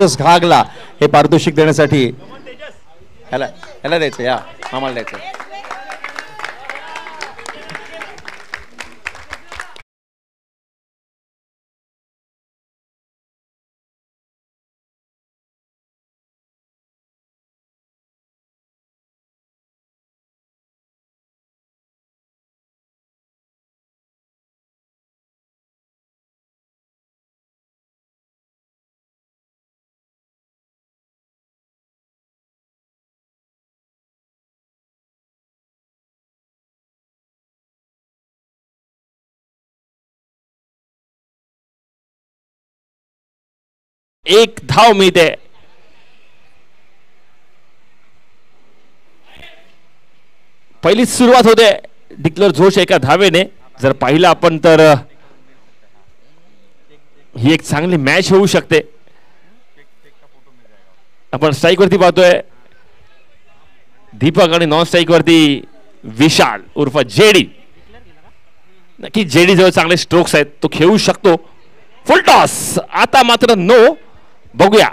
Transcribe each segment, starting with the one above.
घागला हे पारितोषिक देण्यासाठी याला द्यायचं, या आम्हाला द्यायचं. एक धाव मिळते. पहिली सुरुवात होते डिक्लेअर जोश एका धावेने. जर पाहिलं आपण तर ही एक चांगली मॅच होऊ शकते. आपण स्ट्राइक वरती पाहतोय दीपक आणि नॉन स्ट्राइक वरती विशाल उर्फ जेडी. नक्की जेडी जवळ चांगले स्ट्रोक्स आहेत, तो खेळू शकतो. फुल टॉस आता मात्र नो. बघूया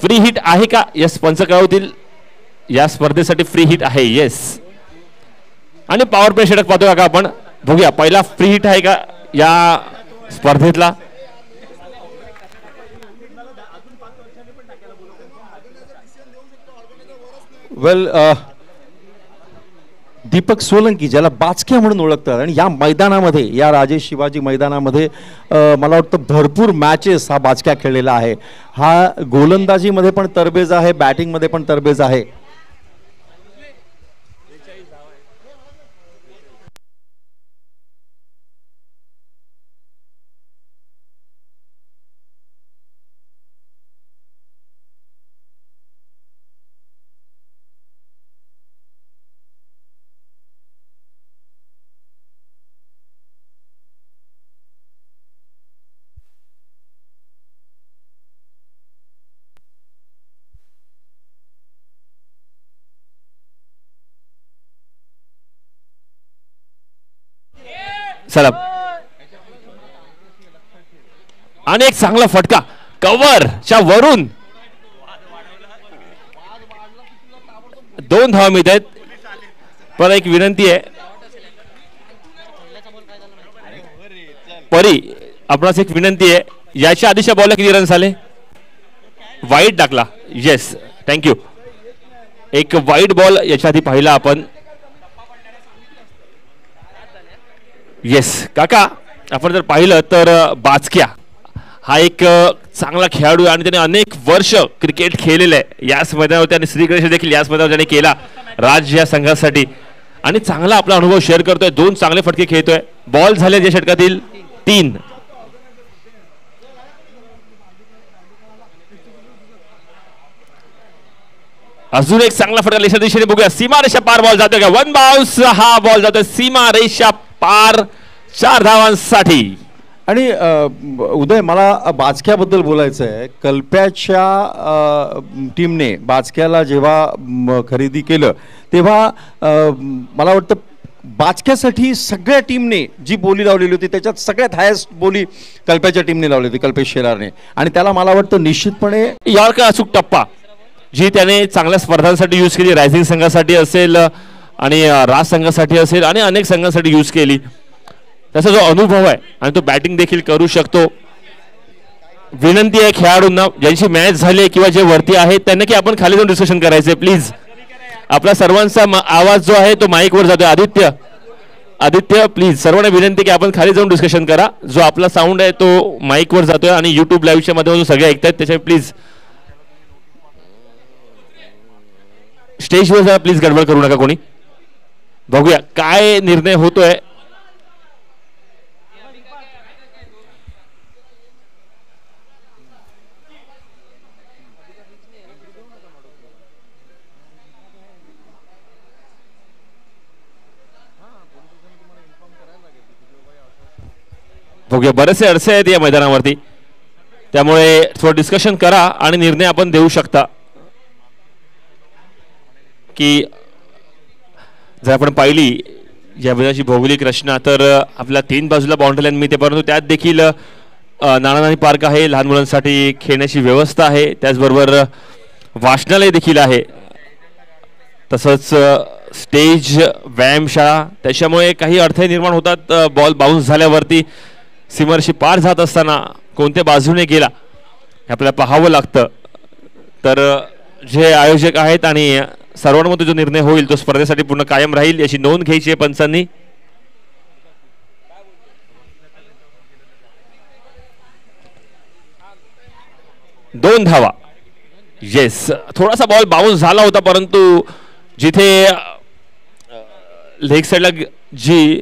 फ्री हिट आहे का. यस, पंच कळवतील या स्पर्धेसाठी फ्री हिट आहे. येस, आणि पॉवर प्ले षटक पाहतोय का आपण. बघूया पहिला फ्री हिट आहे का या स्पर्धेतला. वेल, दीपक सोलंकी ज्याला बाचक्या म्हणून ओळखतात आणि या मैदानामध्ये, या राजे शिवाजी मैदानामध्ये मला वाटतं भरपूर मॅचेस हा बाचक्या खेळलेला आहे. हा गोलंदाजीमध्ये पण तरबेज आहे, बॅटिंगमध्ये पण तरबेज आहे. चला, आणि एक चांगला फटका कव्हरच्या वरून. 2 धावा मिळत आहेत. पण एक विनंती आहे परी, आपणास एक विनंती आहे. याच्या आधीच्या बॉलला किती रन्स आले. वाईट टाकला. Yes, thank you. एक वाईट बॉल याच्या आधी पाहिला आपण. येस काका, आपण जर पाहिलं तर बाचक्या हा एक चांगला खेळाडू आहे आणि त्याने अनेक वर्ष क्रिकेट खेळलेलं आहे याच मैदानावरती. आणि श्रीगणेश देखील याच मैदानावर त्याने केला राज्य या संघासाठी आणि चांगला आपला अनुभव शेअर करतोय. 2 चांगले फटके खेळतोय. बॉल झाले या षटकातील 3. अजून एक चांगला फटका लेशा दिशेने. बघूया सीमा रेषा पार बॉल जातोय का. 1 बाउन्स. हा बॉल जातोय सीमा रेषा पार 4 धावांसाठी. आणि उदय, मला बाचक्याबद्दल बोलायचं आहे. कल्प्याच्या टीमने बाचक्याला जेव्हा खरेदी केलं तेव्हा मला वाटतं बाचक्यासाठी सगळ्या टीमने जी बोली लावलेली होती त्याच्यात सगळ्यात हायेस्ट बोली कल्प्याच्या टीमने लावली होती, कल्पेश शेलारने. आणि त्याला मला वाटतं निश्चितपणे यॉर्कर अचूक टप्पा जी त्याने चांगल्या स्पर्धांसाठी यूज केली. रायझिंग संघासाठी असेल आणि राज संघासाठी असेल आणि अनेक संघांसाठी यूज केली. त्याचा जो अनुभव आहे आणि तो बॅटिंग देखील करू शकतो. विनंती आहे खेळाडूंना ज्यांची मॅच झाली किंवा जे वरती आहेत त्यांना की आपण खाली जाऊन डिस्कशन करायचंय प्लीज. आपला सर्वांचा आवाज जो आहे तो माईकवर जातोय. आदित्य प्लीज, सर्वांना विनंती की आपण खाली जाऊन डिस्कशन करा. जो आपला साऊंड आहे तो माईकवर जातोय आणि युट्यूब लाईव्हच्या माध्यमातून सगळे ऐकतायत त्याच्यामुळे प्लीज स्टेजवर जा. प्लीज गडबड करू नका कोणी. बघूया काय निर्णय होतोय. बघूया, बरेचसे अडचणी आहेत या मैदानावरती, त्यामुळे थोडं डिस्कशन करा आणि निर्णय आपण देऊ शकता. की जर आपण पाहिली या मैदानाची भौगोलिक रचना तर आपल्या 3 बाजूला बाउंड्री लाईन मिळते, परंतु त्यात देखील नानानानी पार्क आहे, लहान मुलांसाठी खेळण्याची व्यवस्था आहे, त्याचबरोबर वाचनालय देखील आहे, तसंच स्टेज, व्यायामशाळा. त्याच्यामुळे काही अडथळे निर्माण होतात. बॉल बाउन्स झाल्यावरती सीमारेषे पार जात असताना कोणत्या बाजूने गेला हे आपल्याला पाहावं लागतं. तर जे आयोजक आहेत आणि सर्वांमध्ये जो निर्णय होईल तो स्पर्धेसाठी पूर्ण कायम राहील याची नोंद घ्यायची आहे पंचांनी. दोन धावा. येस, थोडासा बॉल बाउन्स झाला होता, परंतु जिथे लेग साईडला जी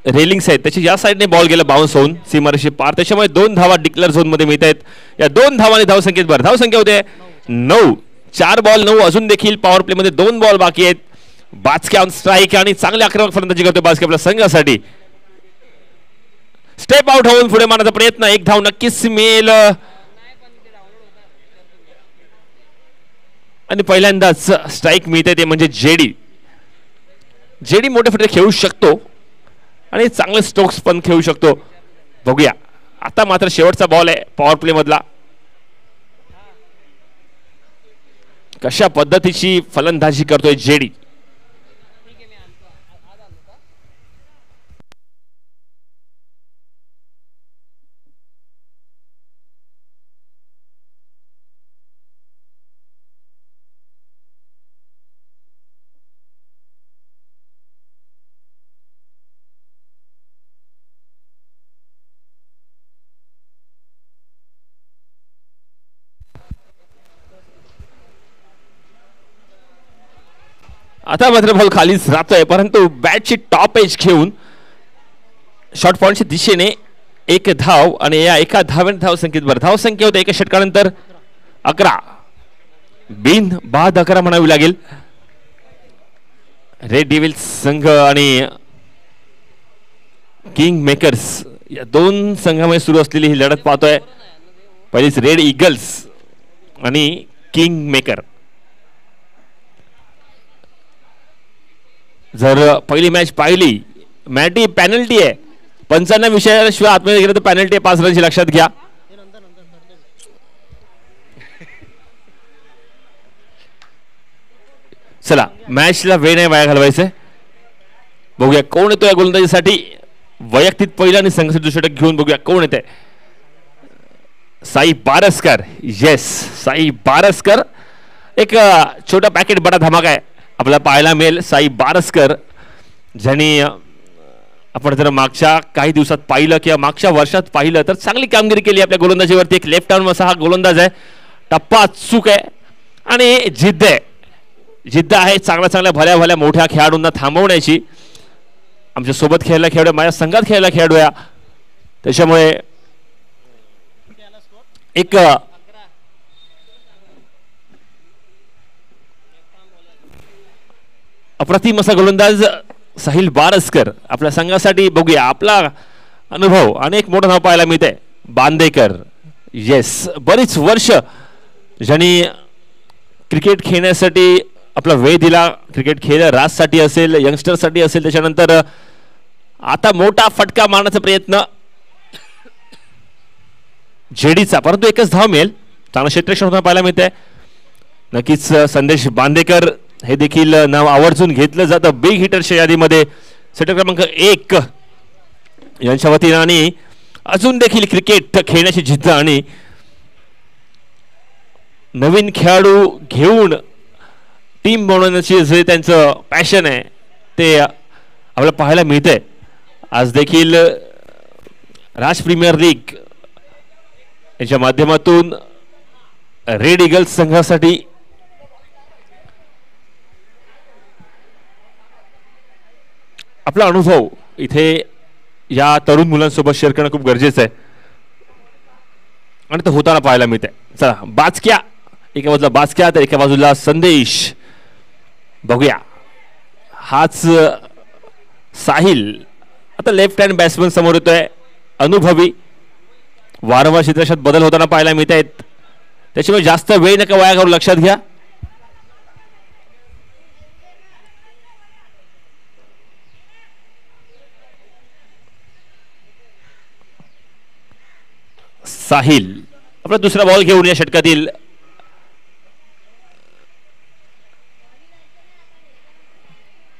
रेलिंग्स आहेत त्याची या साईडने बॉल गेला बाउन्स होऊन सीमारेषे पार. त्याच्यामुळे 2 धावा डिक्लेअर झोन मध्ये मिळत आहेत. या 2 धावांनी धावसंख्येत भर. धावसंख्या होते 9. 4 बॉल 9. अजून देखील पॉवर प्ले मध्ये 2 बॉल बाकी आहेत. बाचके ऑन स्ट्राईक आणि चांगले आक्रमक फलंदाजी करतो बाचके आपल्या संघासाठी. स्टेप आउट होऊन पुढे मारण्याचा प्रयत्न. 1 धाव नक्कीच मिळेल आणि पहिल्यांदाच स्ट्राईक मिळते ते म्हणजे जेडी. जेडी मोठे फटके खेळू शकतो आणि चांगले स्ट्रोक्स पण खेळू शकतो. बघूया आता मात्र शेवटचा बॉल आहे पॉवर प्ले मधला. कशा पद्धतीची फलंदाजी करतोय जेडी. आता मात्र बॉल खालीच राहतोय, परंतु बॅटची टॉप एज घेऊन शॉर्ट पॉइंटच्या दिशेने 1 धाव आणि या एका धावेने धावसंख्येत भर. धावसंख्या होते एका षटकानंतर 11. बिन बाद 11 म्हणावी लागेल. रेड डेव्हिल्स संघ आणि किंग मेकर्स या 2 संघामध्ये सुरू असलेली ही लढत पाहतोय. पहिलीच रेड ईगल्स आणि किंग मेकर. जर पहिली मॅच पाहिली, मॅटी पॅनल्टी आहे. पंचांना विषयाशिवाय आतमध्ये गेलं तर पॅनल्टी आहे 5 रनची, लक्षात घ्या. चला मॅचला वेळ नाही वाया घालवायचंय. बघूया कोण येतो या गोलंदाजीसाठी. वैयक्तिक पहिला आणि संघासाठी दुसरं घेऊन बघूया कोण येते. साई बारसकर. येस, साई बारसकर. एक छोटा पॅकेट बडा धमाका आहे आपल्याला पाहायला मिळेल. साई बारसकर ज्यांनी आपण जर मागच्या काही दिवसात पाहिलं किंवा मागच्या वर्षात पाहिलं तर चांगली कामगिरी केली आपल्या गोलंदाजीवरती. एक लेफ्ट आर्म असा हा गोलंदाज आहे. टप्पा अचूक आहे आणि जिद्द आहे. जिद्द आहे चांगल्या चांगल्या भल्या भल्या मोठ्या खेळाडूंना थांबवण्याची. आमच्या सोबत खेळायला खेळाडू, माझ्या संघात खेळायला खेळाडू या, त्याच्यामुळे एक अप्रतिम असा गोलंदाज साहिल बारसकर आपल्या संघासाठी. बघूया आपला अनुभव. अनेक मोठं नाव पाहायला मिळते. बांदेकर. येस, बरीच वर्ष ज्यांनी क्रिकेट खेळण्यासाठी आपला वेळ दिला. क्रिकेट खेळ राजसाठी असेल, यंगस्टरसाठी असेल, त्याच्यानंतर आता मोठा फटका मारण्याचा प्रयत्न जेडीचा, परंतु एकच धाव मिळेल. चांगलं क्षेत्ररक्षण होताना पाहायला मिळते. नक्कीच संदेश बांदेकर हे देखील नाव आवर्जून घेतलं जातं बिग हिटरच्या यादीमध्ये. सेटर क्रमांक 1 यांच्या वतीनं आणि अजून देखील क्रिकेट खेळण्याची जिद्द आणि नवीन खेळाडू घेऊन टीम बनवण्याची जे त्यांचं पॅशन आहे ते आपल्याला पाहायला मिळतंय. आज देखील राज प्रीमियर लीग याच्या माध्यमातून रेड ईगल्स संघासाठी आपला अनुभव इथे या तरुण मुलांसोबत शेअर करणं खूप गरजेचं आहे आणि ते होताना पाहायला मिळते. चला बाचक्या, एका बाजूला बाचक्या तर एका बाजूला संदेश. बघूया हाच साहिल आता लेफ्ट हँड बॅट्समन समोर येतोय. अनुभवी, वारंवार क्षेत्रक्षेत्रात बदल होताना पाहायला मिळत आहेत. त्याच्यामुळे जास्त वेळ नका वाया घालू, लक्षात घ्या. साहिल आपला दुसरा बॉल घेऊन या षटकातील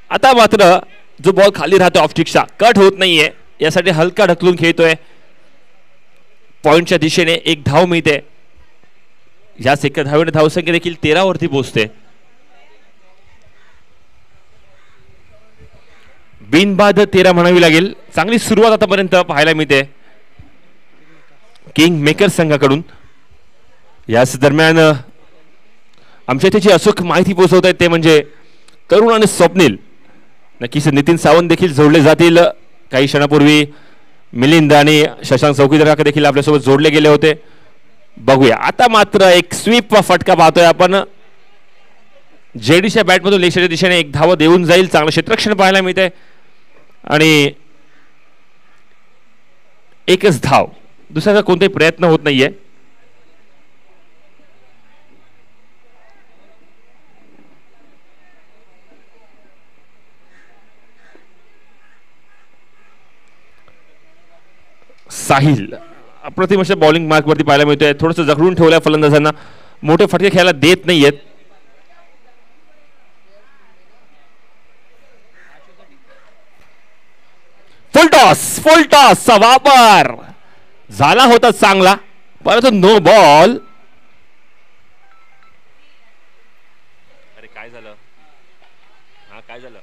आता मात्र जो बॉल खाली राहतो ऑफ स्टिकचा कट होत नाहीये यासाठी हलका ढकलून खेळतोय पॉइंटच्या दिशेने एक धाव मिळते या एका धावेने धावसंख्या देखील 13 वरती पोहोचते बिनबाद 13 म्हणावी लागेल चांगली सुरुवात आतापर्यंत पाहायला मिळते किंग मेकर संघाकडून याच दरम्यान आमच्या इथे जी अचूक माहिती पोहोचवत आहेत ते म्हणजे तरुण आणि स्वप्नील नक्कीच नितीन सावंत देखील जोडले जातील काही क्षणापूर्वी मिलिंद आणि शशांक चौकीदार काका देखील आपल्यासोबत जोडले गेले होते बघूया आता मात्र एक स्वीप फटका पाहतोय आपण जेडीच्या बॅटमधून लेशच्या दिशेने एक धाव देऊन जाईल चांगलं क्षेत्ररक्षण पाहायला मिळते आणि एकच धाव दुसऱ्याचा कोणताही प्रयत्न होत नाहीये साहिल अप्रतिम अशा बॉलिंग मार्क वरती पाहायला मिळतोय थोडंसं जखडून ठेवलंय फलंदाजांना मोठे फटके खेळायला देत नाहीयेत फुल टॉसचा वापर झाला होता चांगला परंतु नो बॉल अरे काय झालं हा काय झालं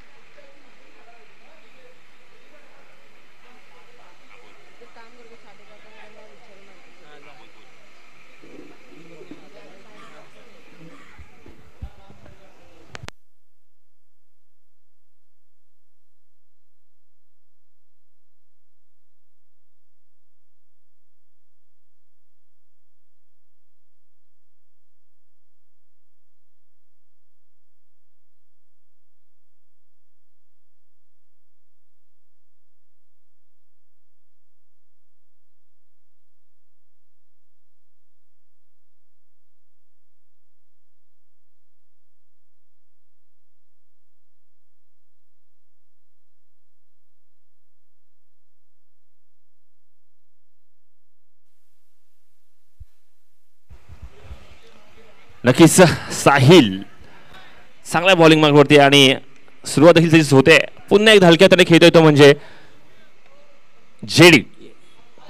नक्कीच साहिल चांगल्या बॉलिंग मार्कवरती आणि सुरुवात देखील त्याचीच होते पुन्हा एक हलक्या त्याने खेळतोय तो म्हणजे जेडी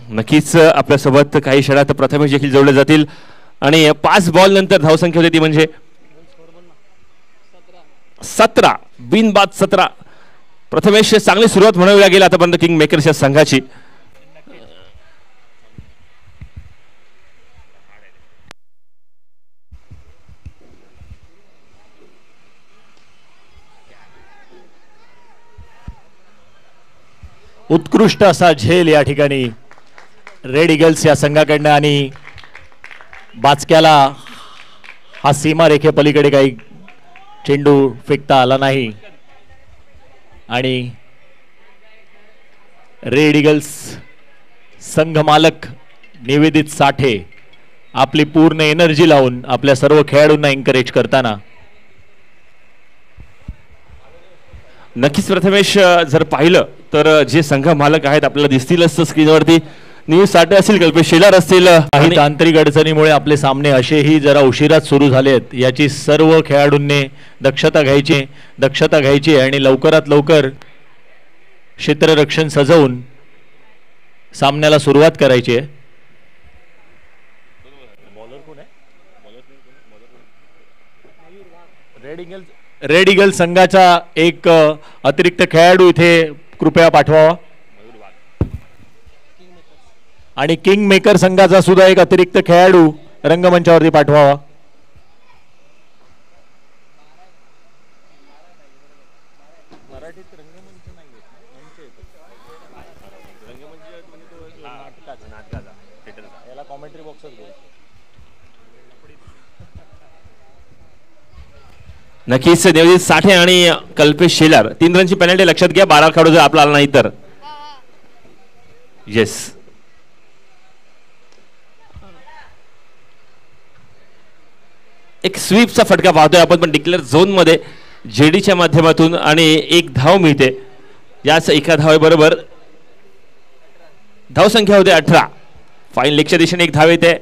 नक्कीच आपल्यासोबत काही क्षणात प्रथमेश देखील जोडले जातील आणि 5 बॉल नंतर धावसंख्या होती ती म्हणजे 17 बिनबाद 17 प्रथमेश चांगली सुरुवात म्हणावी लागेल आतापर्यंत किंग मेकर्सच्या संघाची उत्कृष्ट असा झेल या ठिकाणी रेड ईगल्स या संघाकडनं आणि बाचक्याला हा सीमा रेखे पलीकडे काही चेंडू फेकता आला नाही आणि रेड ईगल्स संघ मालक निवेदित साठे आपली पूर्ण एनर्जी लावून आपल्या सर्व खेळाडूंना एन्करेज करताना नक्कीच प्रथमेश जर पाहिलं तर जे संघ मालक आहेत आपल्याला दिसतीलच स्क्रीनवरती निवेश साठे असतील कल्पेश शेलार असतील काही तांत्रिक अडचणीमुळे आपले सामने असेही जरा उशिरात सुरू झालेत याची सर्व खेळाडूंनी दक्षता घ्यायची आणि लवकरात लवकर क्षेत्ररक्षण सजवून सामन्याला सुरुवात करायची आहे रेड ईगल संघाचा एक अतिरिक्त खेळाडू इथे कृपया पाठवावा आणि किंग मेकर संघाचा सुद्धा एक अतिरिक्त खेळाडू रंगमंचावरती पाठवावा नक्कीच निवेदित साठे आणि कल्पेश शेलार 3 रनची पेनल्टी लक्षात घ्या 12 खेळाडू जर आपला आला नाही तर येस एक स्वीपचा फटका पाहतोय आपण पण डिक्लेअर झोन मध्ये जेडीच्या माध्यमातून आणि एक धाव मिळते याच एका धावेबरोबर धावसंख्या होते 18 फाईन लेगच्या दिशेने एक धाव येते.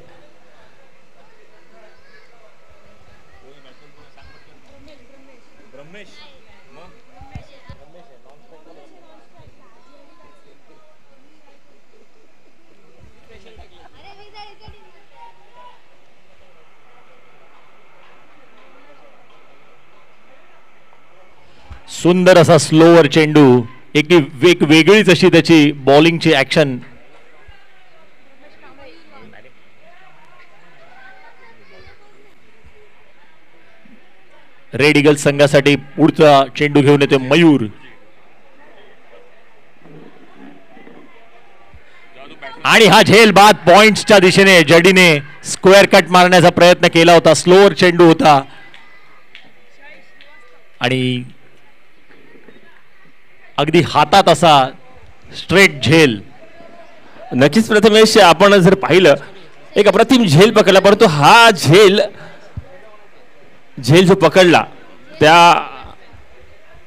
सुंदर असा स्लोवर चेंडू, एक वेगळीच अशी त्याची बॉलिंगची ऍक्शन. रेड ईगल्स संघासाठी पुढचा चेंडू घेऊन येतो मयूर. आणि हा झेल बाद पॉइंट्सच्या दिशेने जडीने स्क्वेअर कट मारण्याचा प्रयत्न केला होता. स्लोअर चेंडू होता आणि अगदी हातात असा स्ट्रेट झेल. नक्कीच प्रथमेश, आपण जर पाहिलं एक अप्रतिम झेल पकडला, परंतु हा झेल जो पकडला त्या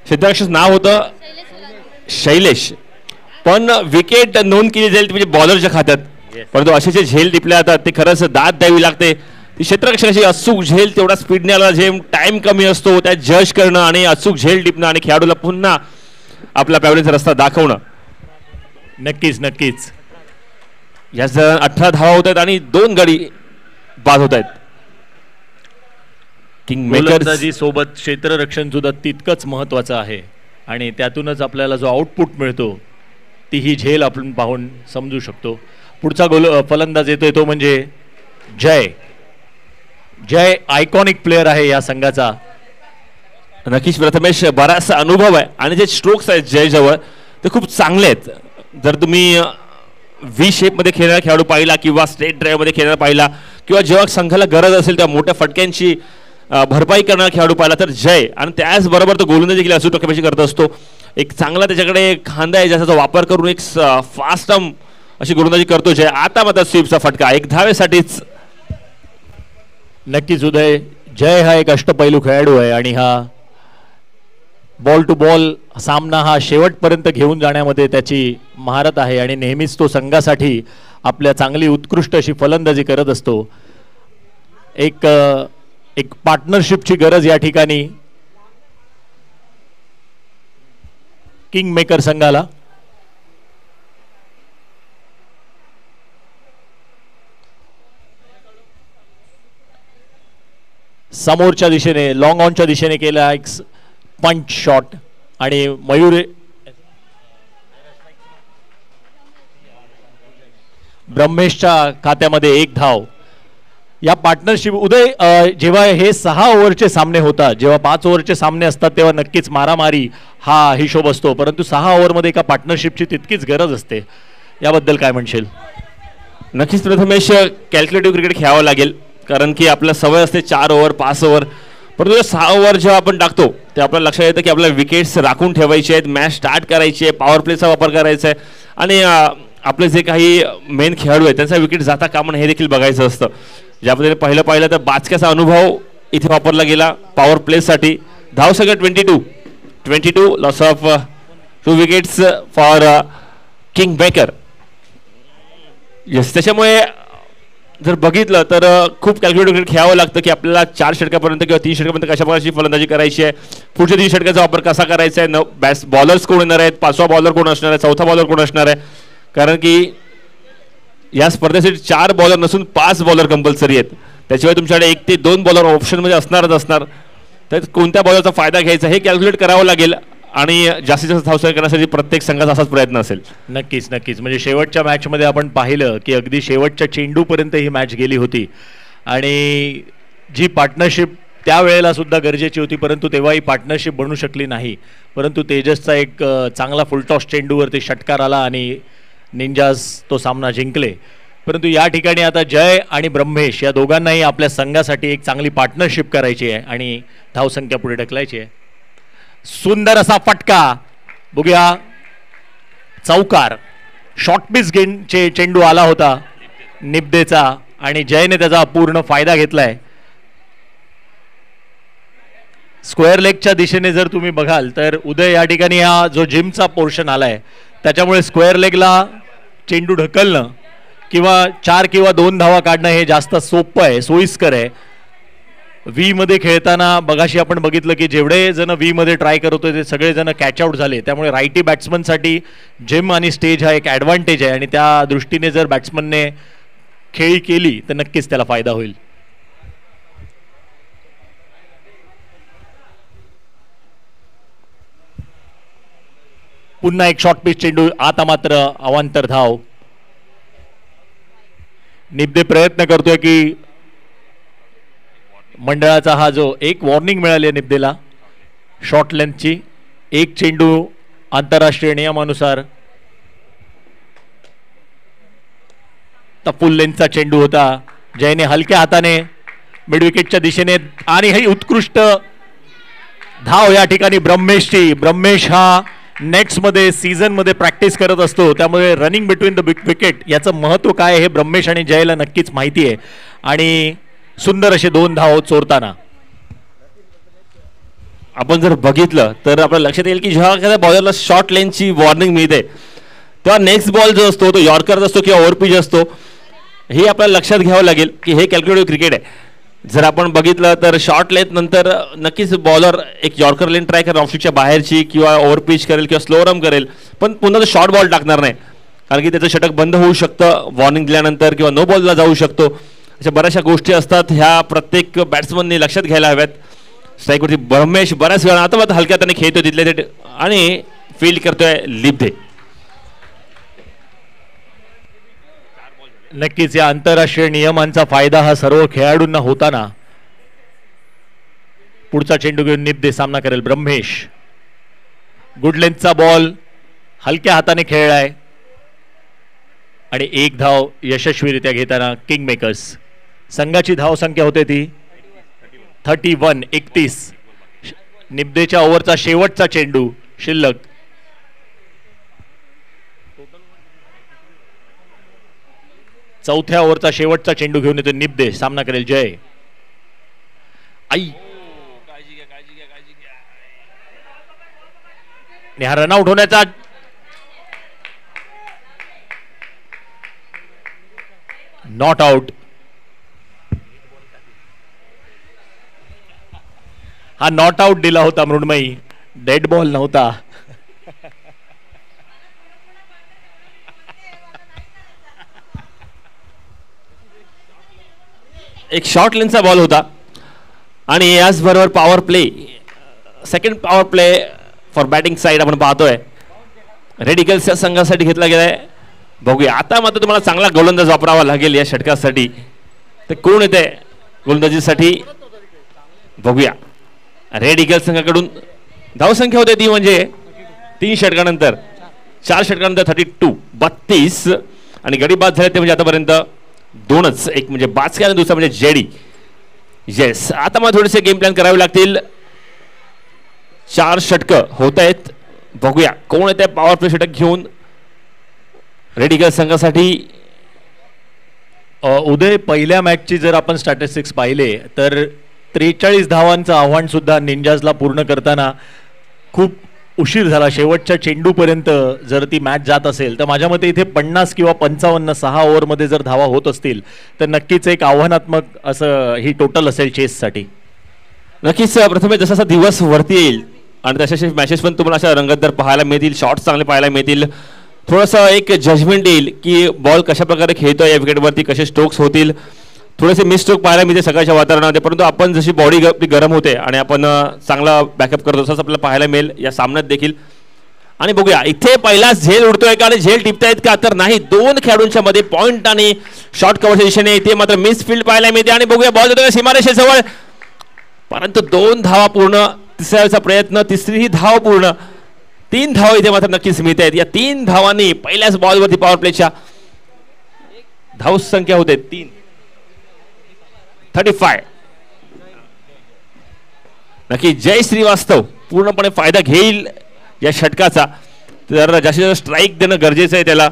क्षेत्ररक्षक नाव होतं शैलेश, पण विकेट नोंद केली जाईल म्हणजे बॉलरच्या खात्यात. परंतु असे जे झेल टिपले जातात ते खरंच दाद द्यावी लागते. ती क्षेत्ररक्षकाची अचूक झेल, तेवढा स्पीडने आला झेल, टाइम कमी असतो, त्या जज करणं आणि अचूक झेल टिपणं आणि खेळाडूला पुन्हा आपला पॅवलिनचा रस्ता दाखवणं. नक्कीच नक्कीच. याच 18 धावा होत आहेत आणि 2 गडी बाद होत आहेत. किंग गोलंदाजी सोबत क्षेत्ररक्षण सुद्धा तितकंच महत्वाचं आहे आणि त्यातूनच आपल्याला जो आउटपुट मिळतो ती ही झेल आपण पाहून समजू शकतो. पुढचा फलंदाज येतोय तो म्हणजे जय. जय आयकॉनिक प्लेअर आहे या संघाचा. नक्कीच प्रथमेश, बराचसा अनुभव आहे आणि जे स्ट्रोक्स आहेत जय जवळ ते खूप चांगले आहेत. जर तुम्ही व्ही शेपमध्ये खेळणारा खेळाडू पाहिला किंवा स्ट्रेट ड्राईव्हमध्ये खेळणारा पाहिला किंवा जेव्हा संघाला गरज असेल तेव्हा मोठ्या फटक्यांची भरपाई करणारा खेळाडू पाहिला तर जय, आणि त्याचबरोबर तो गोलंदाजी देखील अचूक टक्केवारी करत असतो. एक चांगला त्याच्याकडे खांदा आहे ज्याचा वापर करून एक फास्ट अशी गोलंदाजी करतो जय. आता मात्र स्वीपचा फटका 1 धावेसाठीच. नक्कीच उदय, जय हा एक अष्टपैलू खेळाडू आहे आणि हा बॉल टू बॉल सामना हा शेवटपर्यंत घेऊन जाण्यामध्ये त्याची महारत आहे आणि नेहमीच तो संघासाठी आपल्या चांगली उत्कृष्ट अशी फलंदाजी करत असतो. एक पार्टनरशिपची गरज या ठिकाणी किंग मेकर संघाला. समोरच्या दिशेने लॉंग ऑनच्या दिशेने केला एक पंच शॉट आणि मयूर ब्रह्मेशच्या खात्यामध्ये 1 धाव. या पार्टनरशिप उदय, जेव्हा हे 6 ओव्हरचे सामने होतात, जेव्हा 5 ओव्हरचे सामने असतात तेव्हा नक्कीच मारामारी हा हिशोब असतो, परंतु 6 ओव्हरमध्ये एका पार्टनरशिपची तितकीच गरज असते. याबद्दल काय म्हणशील? नक्कीच प्रथमेश, कॅल्क्युलेटिव्ह क्रिकेट खेळावं लागेल, कारण की आपल्या सवय असते 4 ओव्हर 5 ओव्हर, परंतु 6 ओव्हर जेव्हा आपण टाकतो ते आपल्याला लक्षात येतं की आपल्याला विकेट्स राखून ठेवायचे आहेत, मॅच स्टार्ट करायची आहे, पॉवर प्लेचा वापर करायचा आहे आणि आपले जे काही मेन खेळाडू आहेत त्यांचा विकेट जाता कामा हे देखील बघायचं असतं. ज्या पद्धतीने पाहिलं तर बाचक्याचा अनुभव इथे वापरला गेला पॉवर प्लेसाठी. धावसंख्या 22, loss of 2 wickets for king maker. Yes, त्याच्यामुळे जर बघितलं तर खूप कॅल्क्युलेटिव्ह क्रिकेट खेळावं लागतं की आपल्याला 4 षटकापर्यंत किंवा 3 षटकापर्यंत कशा प्रकारची फलंदाजी करायची आहे, पुढच्या 3 षटकाचा वापर कसा करायचा आहे, बॉलर्स कोण येणार आहेत, 5वा बॉलर कोण असणार आहे, 4था बॉलर कोण असणार आहे, कारण की या स्पर्धेसाठी 4 बॉलर नसून 5 बॉलर कंपल्सरी आहेत. त्याशिवाय तुमच्याकडे 1 ते 2 बॉलर ऑप्शनमध्ये असणारच असणार. तर कोणत्या बॉलरचा फायदा घ्यायचा हे कॅल्क्युलेट करावं लागेल आणि जास्तीत जास्त धावसंख्या करण्यासाठी प्रत्येक संघाचा असाच प्रयत्न असेल. नक्कीच नक्कीच. म्हणजे शेवटच्या मॅचमध्ये आपण पाहिलं की अगदी शेवटच्या चेंडूपर्यंत ही मॅच गेली होती आणि जी पार्टनरशिप त्यावेळेला सुद्धा गरजेची होती, परंतु तेव्हा ही पार्टनरशिप बनू शकली नाही. परंतु तेजसचा एक चांगला फुलटॉस चेंडूवरती षटकार आला आणि निंजाज तो सामना जिंकले. परंतु या ठिकाणी आता जय आणि ब्रह्मेश या दोघांनाही आपल्या संघासाठी एक चांगली पार्टनरशिप करायची आहे आणि धावसंख्या पुढे ढकलायची आहे. सुंदर असा फटका, बघूया चौकार, शॉर्टपिच चेंडू आला होता निब्देचा आणि जयने त्याचा पूर्ण फायदा घेतलाय. स्क्वेअर लेगच्या दिशेने जर तुम्ही बघाल तर उदय या ठिकाणी हा जो जिमचा पोर्शन आलाय त्याच्यामुळे स्क्वेअर लेगला चेंडू ढकलणं किंवा 4 किंवा 2 धावा काढणं हे जास्त सोपं आहे, सोयीस्कर आहे. व्ही मध्ये खेळताना बघाशी आपण बघितलं की जेवढे जण व्ही मध्ये ट्राय करत होते ते सगळे जण कॅच आउट झाले. त्यामुळे रायटी बॅट्समनसाठी जिम आणि स्टेज हा एक ॲडव्हान्टेज आहे आणि त्या दृष्टीने जर बॅट्समनने खेळी केली तर नक्कीच त्याला फायदा होईल. पुन्हा एक शॉर्ट पिच चेंडू, आता मात्र अवांतर धाव. निब्दे प्रयत्न करतोय की मंडळाचा हा जो एक वॉर्निंग मिळाली आहे निब्देला शॉर्ट लेंथची. एक चेंडू आंतरराष्ट्रीय नियमानुसार फुल लेंथचा चेंडू होता. जयने हलक्या हाताने मिडविकेटच्या दिशेने आणि ही उत्कृष्ट धाव या ठिकाणी ब्रह्मेशची. ब्रह्मेश हा नेट्समध्ये सीझनमध्ये प्रॅक्टिस करत असतो, त्यामुळे रनिंग बिटवीन द विकेट याचं महत्त्व काय हे ब्रह्मेश आणि जयला नक्कीच माहिती आहे. आणि सुंदर असे 2 धाव चोरताना आपण जर बघितलं तर आपल्या लक्षात येईल की जेव्हा एखाद्या बॉलरला शॉर्ट लेनची वॉर्निंग मिळते तेव्हा नेक्स्ट बॉल जो असतो तो यॉर्कर असतो किंवा ओव्हरपिच असतो, हे आपल्याला लक्षात घ्यावं लागेल की हे कॅल्क्युलेटिव्ह क्रिकेट आहे. जर आपण बघितलं तर शॉर्ट लेंथ नंतर नक्कीच बॉलर एक यॉर्कर लेन ट्राय करेल ऑफस्टिकच्या बाहेरची, किंवा ओव्हरपिच करेल किंवा स्लो रन करेल, पण पुन्हा तो शॉर्ट बॉल टाकणार नाही कारण की त्याचं षटक बंद होऊ शकतं वॉर्निंग दिल्यानंतर, किंवा नो बॉलला जाऊ शकतो. अशा बऱ्याचशा गोष्टी असतात ह्या प्रत्येक बॅट्समनने लक्षात घ्यायला हव्यात. स्ट्राईकवरती ब्रह्मेश बऱ्याच वेळा आता हलक्या त्याने खेळतोय तिथले ते आणि फील्ड करतोय लिब्धे. नक्कीच या आंतरराष्ट्रीय नियमांचा फायदा हा सर्व खेळाडूंना होताना पुढचा चेंडू घेऊन निब्दे सामना करेल. ब्रह्मेश गुड लेंथचा बॉल हलक्या हाताने खेळलाय आणि 1 धाव यशस्वीरित्या घेताना किंग मेकर्स. संघाची धाव संख्या होते ती 31. निब्देच्या ओव्हरचा शेवटचा चेंडू शिल्लक. चौथ्या ओव्हरचा शेवटचा चेंडू घेऊन येतो निब्दे. सामना करेल जय. आई हा रनआउट होण्याचा नॉट आउट. हा नॉट आउट दिला होता मृण्मयी, डेड बॉल नव्हता. एक शॉर्ट लेनचा बॉल होता आणि याचबरोबर power play, second power play for batting side आपण पाहतोय रेडिकल्सच्या संघासाठी घेतला गेलाय. बघूया आता मात्र तुम्हाला चांगला गोलंदाज वापरावा लागेल या षटकासाठी. ते कोण येते गोलंदाजीसाठी बघूया. रेड इगल्स संघाकडून धावसंख्या होते ती म्हणजे 3 षटकानंतर 4 षटकानंतर 32 आणि गडी बाद झाले ते म्हणजे आतापर्यंत 2च, एक म्हणजे बाचक्या आणि दुसरा म्हणजे जेडी. येस आता मला थोडेसे गेम प्लॅन करावे लागतील. 4 षटकं होत आहेत. बघूया कोण येते पॉवर प्ले षटक घेऊन रेड इगल्स संघासाठी. उदय पहिल्या मॅचची जर आपण स्टॅटिस्टिक्स पाहिले तर 43 धावांचं आव्हान सुद्धा निंजाजला पूर्ण करताना खूप उशीर झाला. शेवटच्या चेंडूपर्यंत जर ती मॅच जात असेल तर माझ्या मते इथे 50 किंवा 55 6 ओव्हरमध्ये जर धावा होत असतील तर नक्कीच एक आव्हानात्मक असं ही टोटल असेल चेससाठी. नक्कीच प्रथमे जसा दिवस वरती येईल आणि तशाचे मॅचेस पण तुम्हाला अशा रंगतदार पाहायला मिळतील, शॉट्स चांगले पाहायला मिळतील, थोडंसं एक जजमेंट येईल की बॉल कशा प्रकारे खेळतोय या विकेटवरती, कसे स्ट्रोक्स होतील, थोडेसे मिस स्ट्रोक पाहायला मिळते सकाळच्या वातावरणामध्ये. परंतु आपण जशी बॉडी आपली गरम होते आणि आपण चांगला बॅकअप करतो तसंच आपल्याला पाहायला मिळेल या सामन्यात देखील. आणि बघूया इथे पहिलाच झेल उडतोय का आणि झेल टिपतायत का, तर नाही. 2 खेळाडूंच्या मध्ये पॉइंट आणि शॉर्ट कव्हरच्या दिशेने इथे मात्र मिस फील्ड पाहायला मिळते. आणि बघूया बॉल येतोय सीमारेषेजवळ, परंतु 2 धावा पूर्ण, तिसऱ्याचा प्रयत्न, तिसरी धाव पूर्ण, 3 धावा इथे मात्र नक्कीच मिळत आहेत. या 3 धावांनी पहिल्याच बॉलवरती पॉवर प्लेच्या धाव संख्या होते 35. नक्की जय श्रीवास्तव पूर्णपणे फायदा घेईल या षटकाचा. तर जास्तीत जास्त स्ट्राईक देणं गरजेचं आहे त्याला.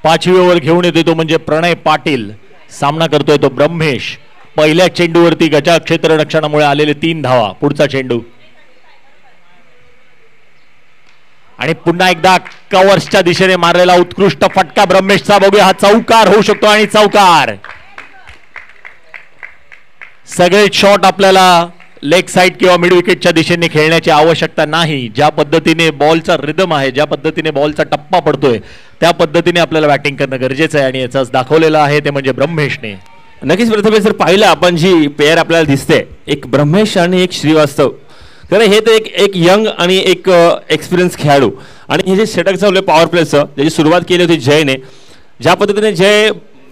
पाचवी ओव्हर घेऊन येतोय तो म्हणजे प्रणय पाटील. सामना करतोय तो ब्रह्मेश. पहिल्या चेंडूवरती गजा क्षेत्र रक्षणामुळे आलेले 3 धावा. पुढचा चेंडू आणि पुन्हा एकदा कव्हर्सच्या दिशेने मारलेला उत्कृष्ट फटका ब्रह्मेशचा. बघूया हा चौकार होऊ शकतो आणि चौकार. सगळे शॉट आपल्याला लेग साइड किंवा मिड विकेटच्या दिशेने खेळण्याची आवश्यकता नाही. ज्या पद्धतीने बॉलचा रिदम आहे, ज्या पद्धतीने बॉलचा टप्पा पडतोय, त्या पद्धतीने आपल्याला बॅटिंग करणं गरजेचं आहे आणि याचाच दाखवलेलं आहे ते म्हणजे ब्रह्मेशने. नक्कीच प्रथमेश जर पाहिलं आपण जी पेअर आपल्याला दिसते, एक ब्रह्मेश आणि एक श्रीवास्तव, तर हे तर एक यंग आणि एक एक्सपिरियन्स खेळाडू. आणि हे जे षटक चालू पॉवर प्लेचं ज्याची सुरुवात केली होती जयने, ज्या पद्धतीने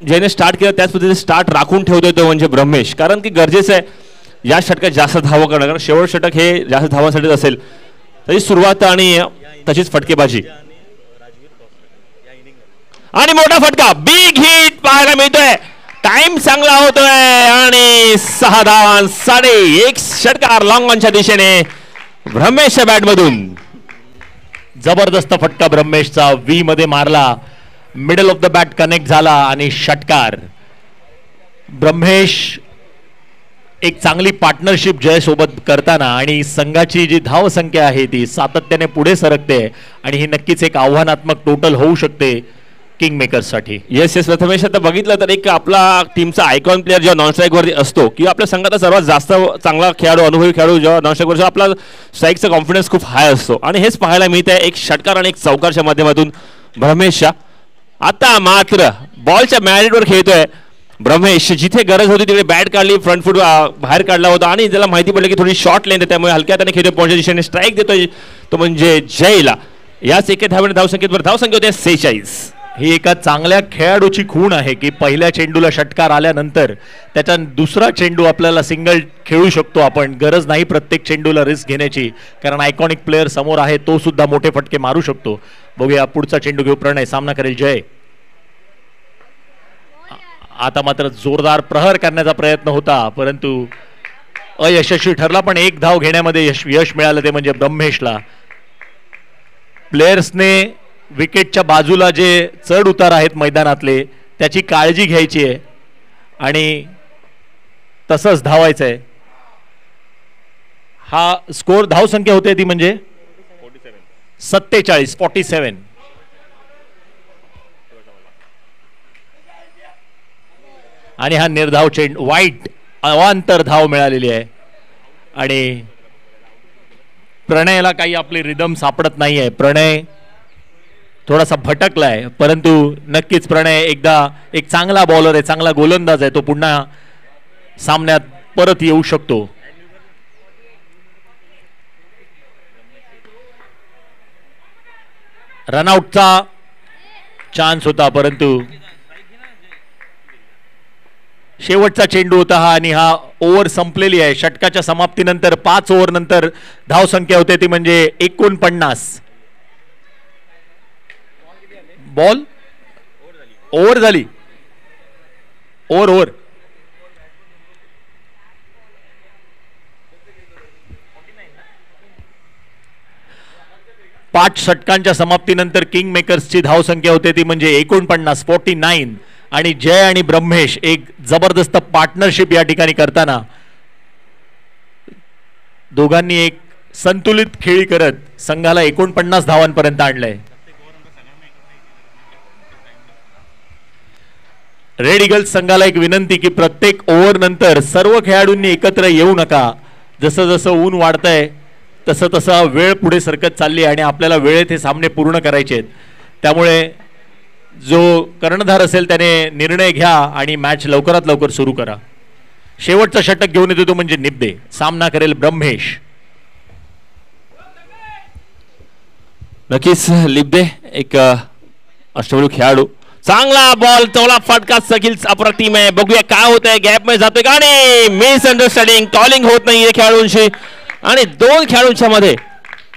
जयने स्टार्ट केलं त्याच पद्धतीने स्टार्ट राखून ठेवतोय तो म्हणजे ब्रह्मेश. कारण की गरजेचं आहे या षटकात जास्त धावं करणं, कारण शेवट षटक हे जास्त धावांसाठीच असेल. त्याची सुरुवात आणि तशीच फटकेबाजी आणि मोठा फटका, बिग हिट पाहायला मिळतोय. टाइम चांगला होतोय आणि 6 धावांसाठी एक षटकार लॉंग ऑनच्या दिशेने ब्रह्मेशच्या बॅटमधून. जबरदस्त फटका ब्रह्मेशचा, व्ही मध्ये मारला, middle of the bat connect झाला आणि षटकार. ब्रह्मेश एक चांगली पार्टनरशिप जय सोबत करताना आणि संघाची जी धाव संख्या आहे ती सातत्याने पुढे सरकते आणि ही नक्कीच एक आव्हानात्मक टोटल होऊ शकते किंग मेकर्ससाठी. येस प्रथमेश, आता बघितलं तर एक आपला टीमचा आयकॉन प्लेअर जेव्हा नॉन स्ट्राईकवरती असतो किंवा आपल्या संघाचा सर्वात जास्त चांगला खेळाडू, अनुभवी खेळाडू जेव्हा नॉन स्ट्राईकवर, आपला स्ट्राईकचा कॉन्फिडन्स खूप हाय असतो आणि हेच पाहायला मिळत आहे एक षटकार आणि एक चौकारच्या माध्यमातून ब्रह्मेशच्या. आता मात्र बॉलच्या मॅरिटवर खेळतोय ब्रह्मेश. जिथे गरज होती तिकडे बॅट काढली, फ्रंट फूट बाहेर काढला होता आणि त्याला माहिती पडली की थोडी शॉर्ट लेंथ आहे, त्यामुळे हलक्या त्याने खेळतोय. पॉईंटच्या दिशेने स्ट्राईक देतोय तो म्हणजे जयला. याच एके धावेने धावसंख्येवर धावसंख्या होते 46. ही एका चांगल्या खेळाडूची खूण आहे की पहिल्या चेंडूला षटकार आल्यानंतर त्याचा दुसरा चेंडू आपल्याला सिंगल खेळू शकतो आपण. गरज नाही प्रत्येक चेंडूला रिस्क घेण्याची, कारण आयकॉनिक प्लेअर समोर आहे, तो सुद्धा मोठे फटके मारू शकतो. बघूया पुढचा चेंडू घेऊ प्रणय, सामना करेल जय. आता मात्र जोरदार प्रहार करण्याचा प्रयत्न होता परंतु अयशस्वी ठरला, पण एक धाव घेण्यामध्ये यश मिळालं ते म्हणजे ब्रह्मेशला. प्लेयर्सने विकेटच्या बाजूला जे चढ उतार आहेत मैदानातले त्याची काळजी घ्यायची आहे आणि तसंच धावायचं आहे. हा स्कोर धावसंख्या होते ती म्हणजे 47. आणि हा निर्धाव चेंडू, वाईट अवांतर धाव मिळालेली आहे आणि प्रणयला काही आपली रिदम सापडत नाहीये. प्रणय थोडासा भटकलाय, परंतु नक्कीच प्रणय एकदा एक चांगला बॉलर आहे, चांगला गोलंदाज आहे, तो पुन्हा सामन्यात परत येऊ शकतो. रनआउटचा चान्स होता परंतु शेवटचा चेंडू होता हा आणि हा ओव्हर संपलेली आहे. षटकाच्या समाप्तीनंतर 5 ओव्हर नंतर धाव संख्या होते ती म्हणजे 49. बॉल ओव्हर झाली, ओव्हर 5 षटकांच्या समाप्तीनंतर किंग मेकर्सची धाव संख्या होते ती म्हणजे 49 आणि जय आणि ब्रह्मेश एक जबरदस्त पार्टनरशिप या ठिकाणी करताना दोघांनी एक संतुलित खेळी करत संघाला 49 धावांपर्यंत आणलंय. रेड ईगल्स संघाला एक विनंती की प्रत्येक ओव्हर नंतर सर्व खेळाडूंनी एकत्र येऊ नका. जसं जसं ऊन वाढतंय तसं तसं वेळ पुढे सरकत चालली आणि आपल्याला वेळेत हे सामने पूर्ण करायचे आहेत. त्यामुळे जो कर्णधार असेल त्याने निर्णय घ्या आणि मॅच लवकरात लवकर सुरू करा. शेवटचा षटक घेऊन येतो तो म्हणजे निब्दे, सामना करेल ब्रह्मेश. नक्कीच लिब्दे एक अष्टपैलू खेळाडू, चांगला बॉल, तोला फटका सखील अप्रतिम आहे. बघूया काय होत आहे, गॅप मध्ये जातोय का आणि मिसअंडरस्टँडिंग, कॉलिंग होत नाहीये खेळाडूंशी आणि 2 खेळाडूंच्या मध्ये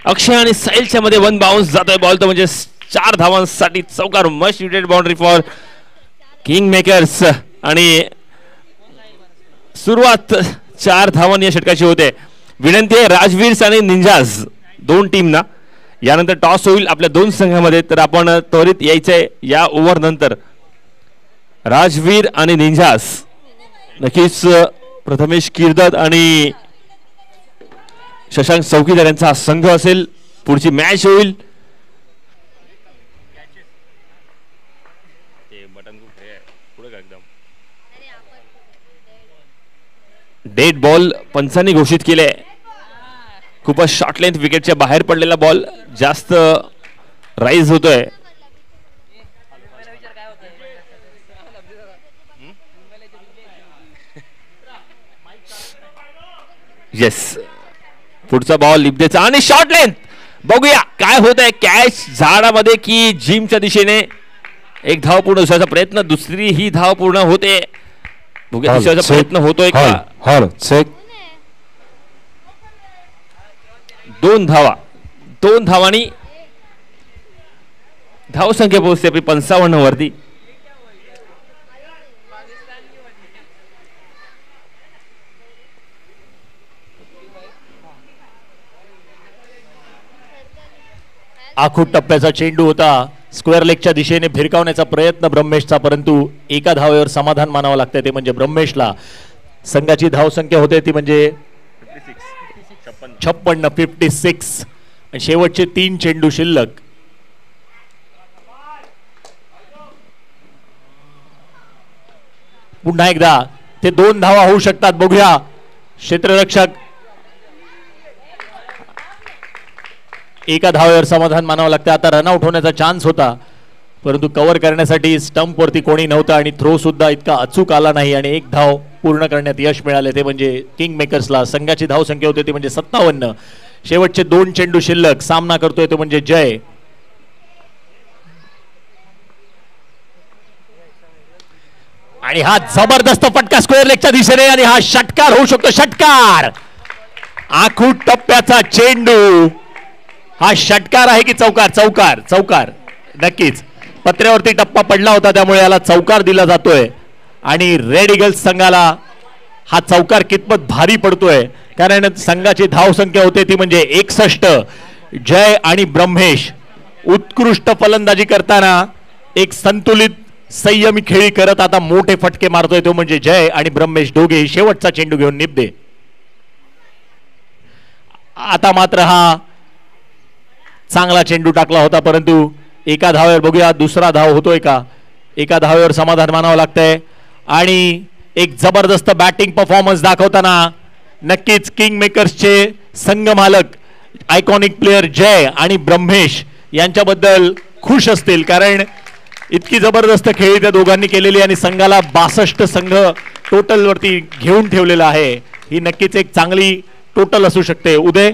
अक्षय आणि साहिलच्या मध्ये 1 बाउन्स जातोय बॉल, तो म्हणजे 4 धावांसाठी चौकार. मस्ट युटेड बाउंड्री फॉर किंग मेकर्स आणि सुरुवात 4 धावांनी या षटकाची होते. विनंती आहे राजवीर आणि निंजाज 2 टीमना, यानंतर टॉस होईल आपल्या 2 संघामध्ये, तर आपण त्वरित यायचंय या ओव्हर नंतर. राजवीर आणि निंजाज, नक्कीच प्रथमेश किर्दत आणि शशांक चौकीदार यांचा संघ असेल. पुढची मॅच होईल डेड बॉल पंचांनी घोषित केले. खूपच शॉर्ट लेंथ विकेटच्या बाहेर पडलेला बॉल जास्त राईज होतोय. येस, पुढचा बॉल लिब्देचा आणि शॉर्ट लेंथ. बघूया काय होत आहे. कॅच झाडामध्ये की जिमच्या दिशेने. एक धाव पूर्ण दुसऱ्याचा प्रयत्न, दुसरी ही धाव पूर्ण होते. बघूया दुसऱ्याचा प्रयत्न होतोय का. दोन धावांनी धाव संख्या पोहोचते आपली 55 वरती. आखूड टप्प्याचा चेंडू होता. स्क्वेअर लेगच्या दिशेने भिरकावण्याचा प्रयत्न ब्रह्मेशचा, परंतु एका धावेवर समाधान मानावं लागतं. ते म्हणजे ब्रह्मेशला. संघाची धाव संख्या होते ती म्हणजे 56. आणि शेवटचे 3 चेंडू शिल्लक. पुन्हा एकदा ते 2 धावा होऊ शकतात. बघूया क्षेत्ररक्षक. एका धावेवर समाधान मानावं लागतं. आता रनआउट होण्याचा चान्स होता, परंतु कव्हर करण्यासाठी स्टंप वरती कोणी नव्हतं आणि थ्रो सुद्धा इतका अचूक आला नाही आणि एक धाव पूर्ण करण्यात यश मिळाले. ते म्हणजे किंग मेकर्सला. संघाची धाव संख्या होती ती म्हणजे 57. शेवटचे 2 चेंडू शिल्लक. सामना करतोय तो म्हणजे जय. आणि हा जबरदस्त फटका स्क्वेअर लेगच्या दिशेने आणि हा षटकार होऊ शकतो. षटकार. आखूड टप्प्याचा चेंडू. हा षटकार आहे की चौकार. चौकार नक्कीच. पत्र्यावरती टप्पा पडला होता त्यामुळे याला चौकार दिला जातोय. आणि रेड ईगल्स संघाला हा चौकार कितपत भारी पडतोय, कारण संघाची धाव संख्या होते ती म्हणजे 61. जय आणि ब्रह्मेश उत्कृष्ट फलंदाजी करताना एक संतुलित संयमी खेळी करत आता मोठे फटके मारतोय तो म्हणजे जय आणि ब्रह्मेश दोघे शेवटचा चेंडू घेऊन निपदे. आता मात्र हा चांगला चेंडू टाकला होता, परंतु एका धावेवर. बघूया दुसरा धाव होतोय का. एका धावेवर समाधान मानावं लागतंय. आणि एक जबरदस्त बॅटिंग परफॉर्मन्स दाखवताना नक्कीच किंग मेकर्सचे संघ मालक आयकॉनिक प्लेयर जय आणि ब्रह्मेश यांच्याबद्दल खुश असतील, कारण इतकी जबरदस्त खेळी त्या दोघांनी केलेली आणि संघाला 62 संघ टोटल वरती घेऊन ठेवलेला आहे. ही नक्कीच एक चांगली टोटल असू शकते. उदय.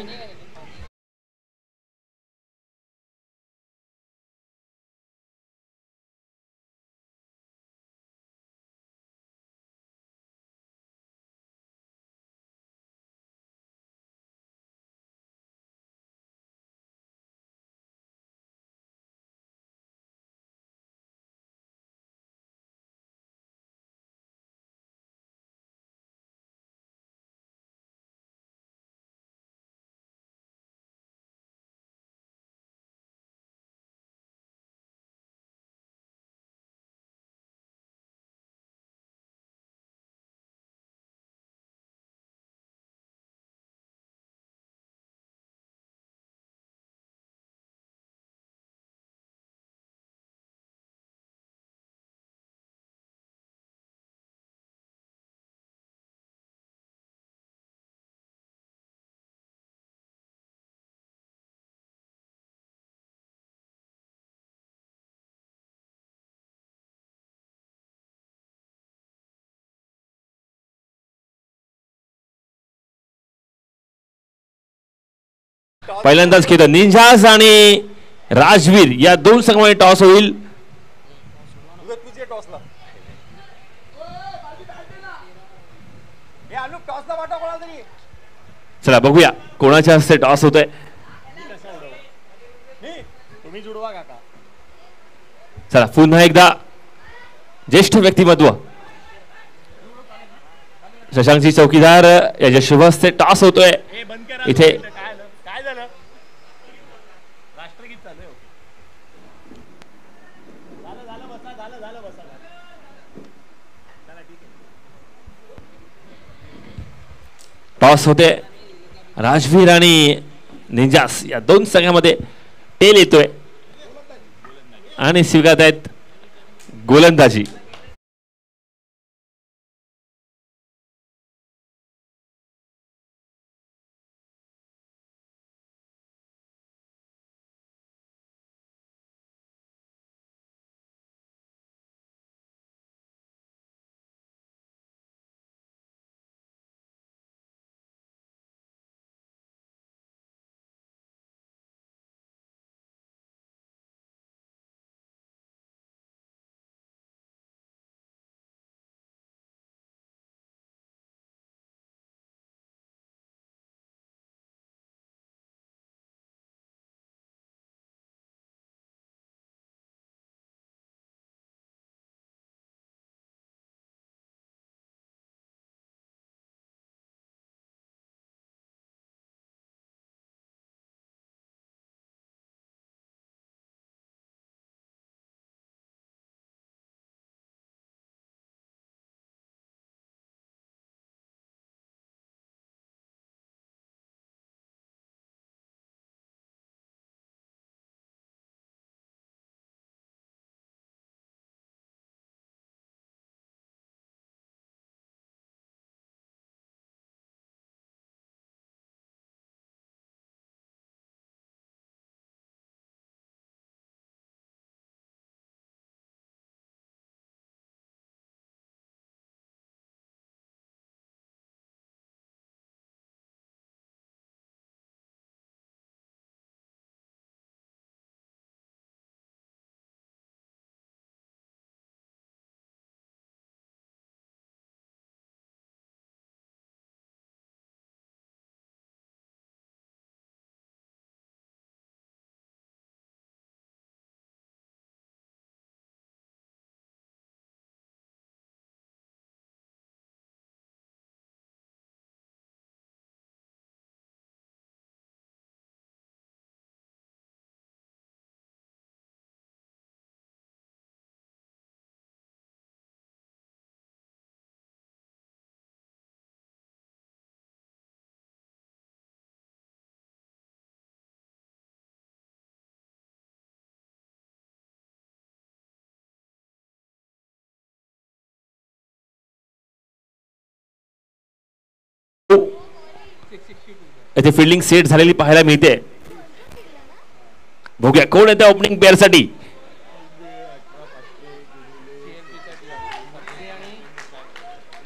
पहिल्यांदाच खेळतो निंजास आणि राजवीर या दोन संघामध्ये टॉस होईल. चला बघूया कोणाच्या हस्ते टॉस होतोय. चला पुन्हा एकदा ज्येष्ठ व्यक्तिमत्व शशांकजी चौकीदार याच्या शुभ हस्ते टॉस होतोय. इथे टॉस होते. राजवीर आणि निंजास या दोन संघामध्ये टेल येतोय आणि स्वीकारत आहेत गोलंदाजी. इथे फिल्डिंग सेट झालेली पाहायला मिळते. बघूया कोण येते ओपनिंग पेअर साठी.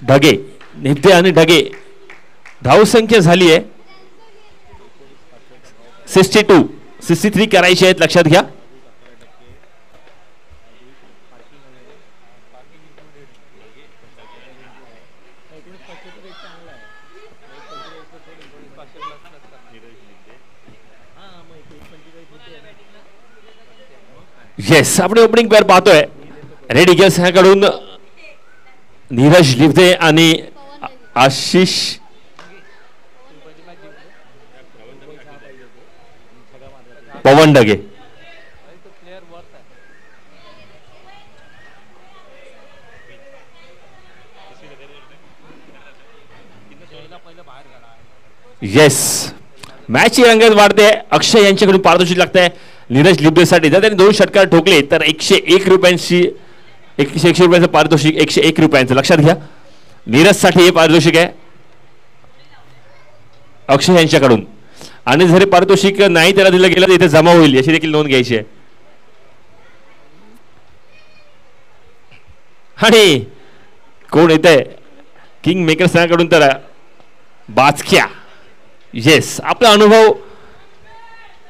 ढगे, निपते आणि ढगे. धावसंख्या झाली आहे 62. 63 करायची आहेत, लक्षात घ्या. येस, आपण ओपनिंग पेअर पाहतोय. रेडी गेस ह्याकडून नीरज लिवते आणि आशिष पवन ढगे. येस, मॅच रंगत वाढते. अक्षय यांच्याकडून पारितोषिक लागतंय नीरज लिबडेसाठी. जर त्यांनी 2 षटकार ठोकले तर 101 रुपयांची 101 रुपयाचं पारितोषिक, 101 रुपयांचं लक्षात घ्या. नीरजसाठी हे पारितोषिक आहे अक्षय यांच्याकडून. आणि जर पारितोषिक नाही त्याला दिलं गेलं तर इथे जमा होईल याची देखील नोंद घ्यायची आहे. आणि कोण येत आहे किंग मेकर कडून तर बाचक्या. येस, आपला अनुभव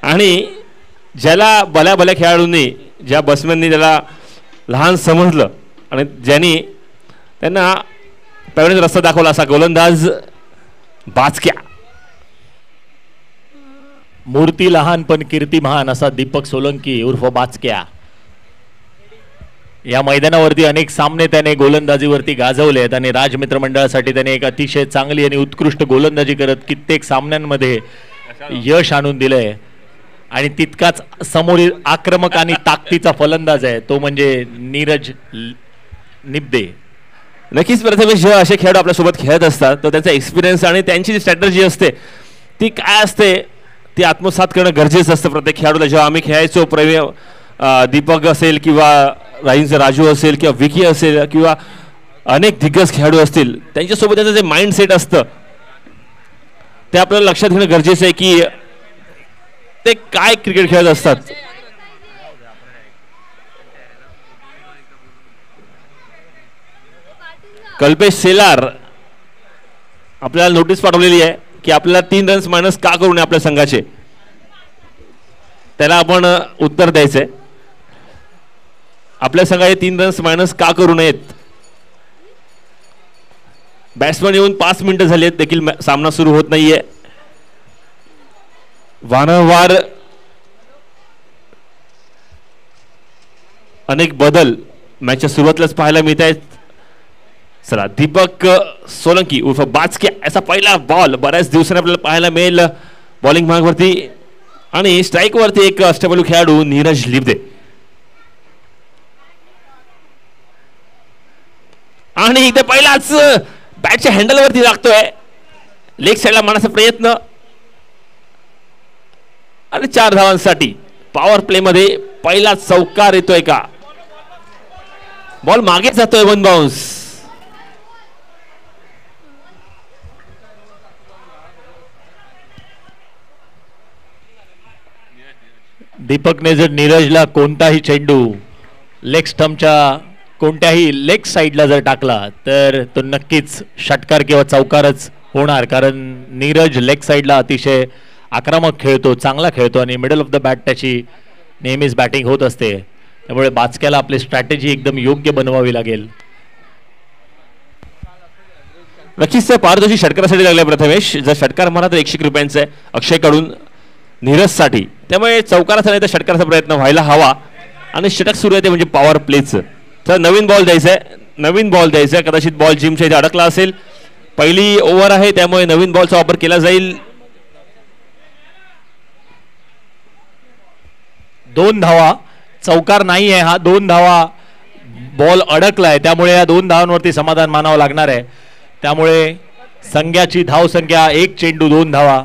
आणि ज्याला भल्या भल्या खेळाडूंनी, ज्या बॅट्समॅननी त्याला लहान समजलं आणि ज्यांनी त्यांना पळण्याचा रस्ता दाखवला असा गोलंदाज बाचक्या. मूर्ती लहान पण कीर्ती महान असा दीपक सोलंकी उर्फ बाचक्या. या मैदानावरती अनेक सामने त्याने गोलंदाजीवरती गाजवले आहेत आणि राजमित्र मंडळासाठी त्याने एक अतिशय चांगली आणि उत्कृष्ट गोलंदाजी करत कित्येक सामन्यांमध्ये यश आणून दिलंय. आणि तितकाच समोरील आक्रमक आणि ताकदीचा फलंदाज आहे तो म्हणजे नीरज निब्दे. नक्कीच प्रथमेश, जेव्हा असे खेळाडू आपल्यासोबत खेळत असतात तर त्यांचा एक्सपिरियन्स आणि त्यांची जी स्ट्रॅटर्जी असते ती काय असते ती आत्मसात करणं गरजेचं असतं प्रत्येक खेळाडूला. जेव्हा आम्ही खेळायचो दीपक असेल किंवा राईंचा राजू असेल किंवा विकी असेल किंवा अनेक दिग्गज खेळाडू असतील, त्यांच्यासोबत त्याचं जे माइंडसेट असतं ते आपल्याला लक्षात घेणं गरजेचं आहे की ते काय क्रिकेट खेळत असतात. कल्पेश सेलार आपल्याला नोटीस पाठवलेली आहे की आपल्याला 3 रन्स मायनस का करू नये आपल्या संघाचे, त्याला आपण उत्तर द्यायचंय. आपल्या संघाचे 3 रन्स मायनस का करू नयेत. बॅट्समन येऊन 5 मिनिटं झाली आहेत देखील सामना सुरू होत नाहीये. वारंवार अनेक बदल मॅचच्या सुरुवातीलाच पाहायला मिळत आहेत. चला, दीपक सोलंकी उर्फ बाचके असा पहिला बॉल बऱ्याच दिवसांनी आपल्याला पाहायला मिळेल बॉलिंग मार्गवरती. आणि स्ट्राईक वरती एक अष्टपैलू खेळाडू नीरज लिबदे. आणि इथे पहिलाच बॅटच्या हँडल वरती लागतोय, लेग साईडला मारण्याचा प्रयत्न आणि 4 धावांसाठी पॉवर प्ले मध्ये पहिला चौकार येतोय का. बॉल मागे जातोय, 1 बाउन्स. दीपकने जर नीरजला कोणताही चेंडू लेग स्टंपच्या कोणत्याही लेग साईडला जर टाकला तर तो नक्कीच षटकार किंवा चौकारच होणार, कारण नीरज लेग साईडला अतिशय आक्रमक खेळतो, चांगला खेळतो आणि मिडल ऑफ द बॅट त्याची नेहमीच बॅटिंग होत असते. त्यामुळे बाचक्याला आपली स्ट्रॅटेजी एकदम योग्य बनवावी लागेल. नक्कीच पारदर्शी षटकारासाठी लागलाय प्रथमेश. जर षटकार म्हणा तर 101 रुपयांचा आहे अक्षय कडून नीरजसाठी, त्यामुळे चौकाराचा नाही तर षटकाराचा प्रयत्न व्हायला हवा. आणि षटक सुरू आहे ते म्हणजे पॉवर प्लेचं. तर नवीन बॉल द्यायचा आहे, नवीन बॉल द्यायचा आहे. कदाचित बॉल जिमच्या इथे अडकला असेल, पहिली ओव्हर आहे त्यामुळे नवीन बॉलचा वापर केला जाईल. 2 धावा, चौकार नाही आहे हा, 2 धावा. बॉल अडकलाय त्यामुळे या 2 धावांवरती समाधान मानावं लागणार आहे. त्यामुळे संघाची धावसंख्या 1 चेंडू 2 धावा.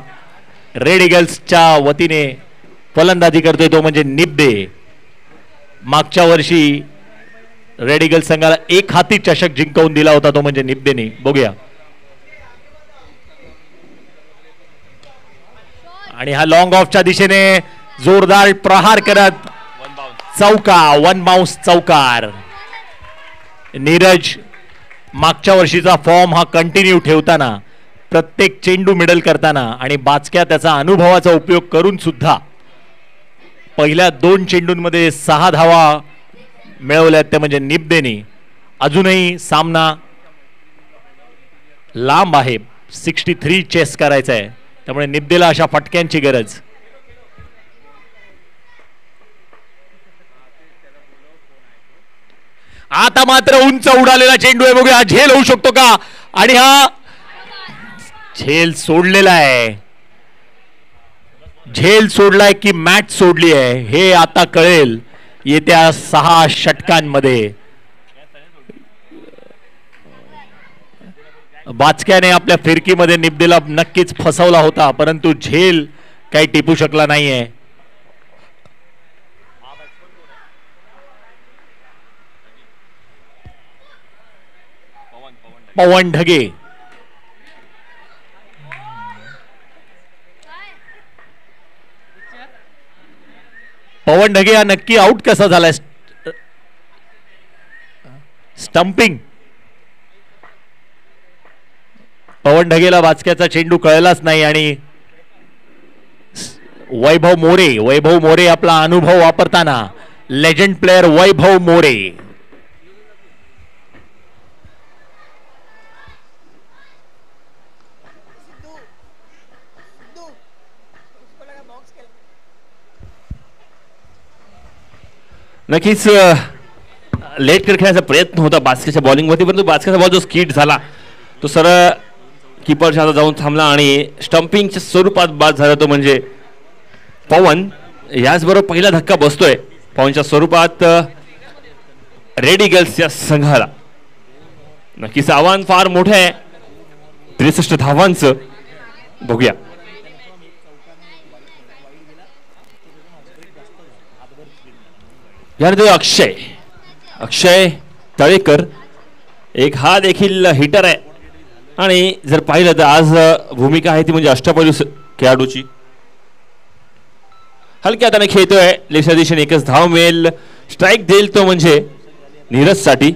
रेड ईगल्सच्या वतीने फलंदाजी करतोय तो म्हणजे निब्दे. मागच्या वर्षी रेड ईगल्स संघाला 1 हाती चषक जिंकवून दिला होता तो म्हणजे निब्देने. बघूया. आणि हा लॉंग ऑफच्या दिशेने जोरदार प्रहार करत चौका, 1 बाउन्स चौकार. नीरज मागच्या वर्षीचा फॉर्म हा कंटिन्यू ठेवताना, प्रत्येक चेंडू मिडल करताना आणि बाचक्या त्याचा अनुभवाचा उपयोग करून सुद्धा पहिल्या 2 चेंडूंमध्ये 6 धावा मिळवल्यात ते म्हणजे निब्देनी. अजूनही सामना लांब आहे, 63 चेस करायचा आहे, त्यामुळे निब्देला अशा फटक्यांची गरज. आता मात्र उंच उडालेला चेंडू आहे, बघूया झेल होऊ शकतो का. आणि हा झेल सोडलेला आहे. झेल सोडलाय की मॅच सोडली आहे हे आता कळेल येत्या 6 षटकांमध्ये. बाचक्याने आपल्या फिरकीमध्ये निब्देला नक्कीच फसवला होता, परंतु झेल काही टिपू शकला नाहीये. पवन ढगे पवन ढगे हा नक्की आउट कसा झालाय. स्टंपिंग. पवन ढगेला बाचक्याचा चेंडू कळलाच नाही आणि वैभव मोरे आपला अनुभव वापरताना, लेजंड प्लेयर वैभव मोरे. नक्कीच लेट कर खेळायचा प्रयत्न होता बास्केटच्या बॉलिंगवरती, परंतु बास्केटचा बॉल जो स्किट झाला तो सरळ कीपरच्या हातात जाऊन थांबला आणि स्टंपिंगच्या स्वरूपात बाद झाला तो म्हणजे पवन. याचबरोबर पहिला धक्का बसतोय पवनच्या स्वरूपात रेड ईगल्स या संघाला. नक्कीच आव्हान फार मोठं आहे, 63 धावांचं. बघूया. यानंतर अक्षय अक्षय तळेकर एक हा देखील हिटर आहे आणि जर पाहिलं तर आज भूमिका आहे ती म्हणजे अष्टपैलू खेळाडूची. हलक्या हाताने खेळतोय लेफ्ट दिशेने एकच धाव मिळेल. स्ट्राईक देईल तो म्हणजे नीरज साठी.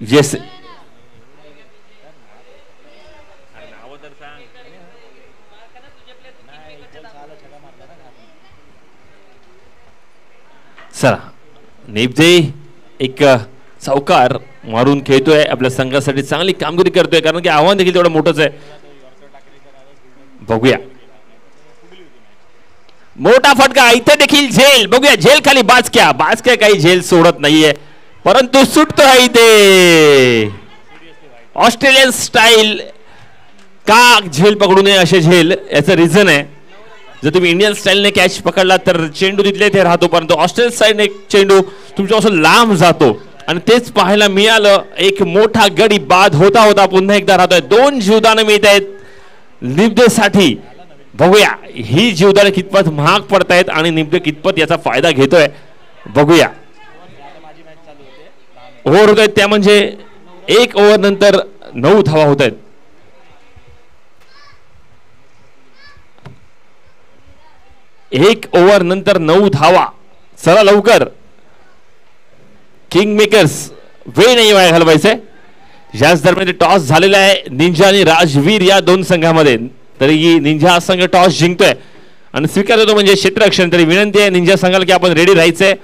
येस चला नेपदे एक चौकार मारून खेळतोय आपल्या संघासाठी चांगली कामगिरी करतोय कारण की आव्हान देखील तेवढं मोठंच आहे. बघूया मोठा फटका इथे देखील झेल. बघूया झेल खाली बाचक्या काही झेल सोडत नाहीये परंतु सुटतो आहे इथे ऑस्ट्रेलियन स्टाईल. का झेल पकडू नये असे झेल याचं रिझन आहे. जर तुम्ही इंडियन स्टाईलने कॅच पकडला तर चेंडू तिथले ते राहतो परंतु ऑस्ट्रेलियन स्टाईलने चेंडू तुमच्यापासून लांब जातो आणि तेच पाहायला मिळालं. एक मोठा गडी बाद होता होता पुन्हा एकदा राहतोय. 2 जीवदानं मिळत आहेत निपदेसाठी. बघूया ही जीवदानं कितपत महाग पडतायत आणि निपदे कितपत याचा फायदा घेतोय. बघूया ओव्हर होत आहेत त्या म्हणजे 1 ओव्हर नंतर 9 धावा होत आहेत. एक ओव्हर नंतर 9 धावा. चला लवकर किंग मेकर्स वेळ नाही वाया घालवायचंय. याच दरम्यान टॉस झालेला आहे निंजा आणि राजवीर या 2 संघामध्ये. तरी निंजा हा संघ टॉस जिंकतोय आणि स्वीकारतो म्हणजे क्षेत्ररक्षण. तरी विनंती आहे निंजा संघाला की आपण रेडी राहायचंय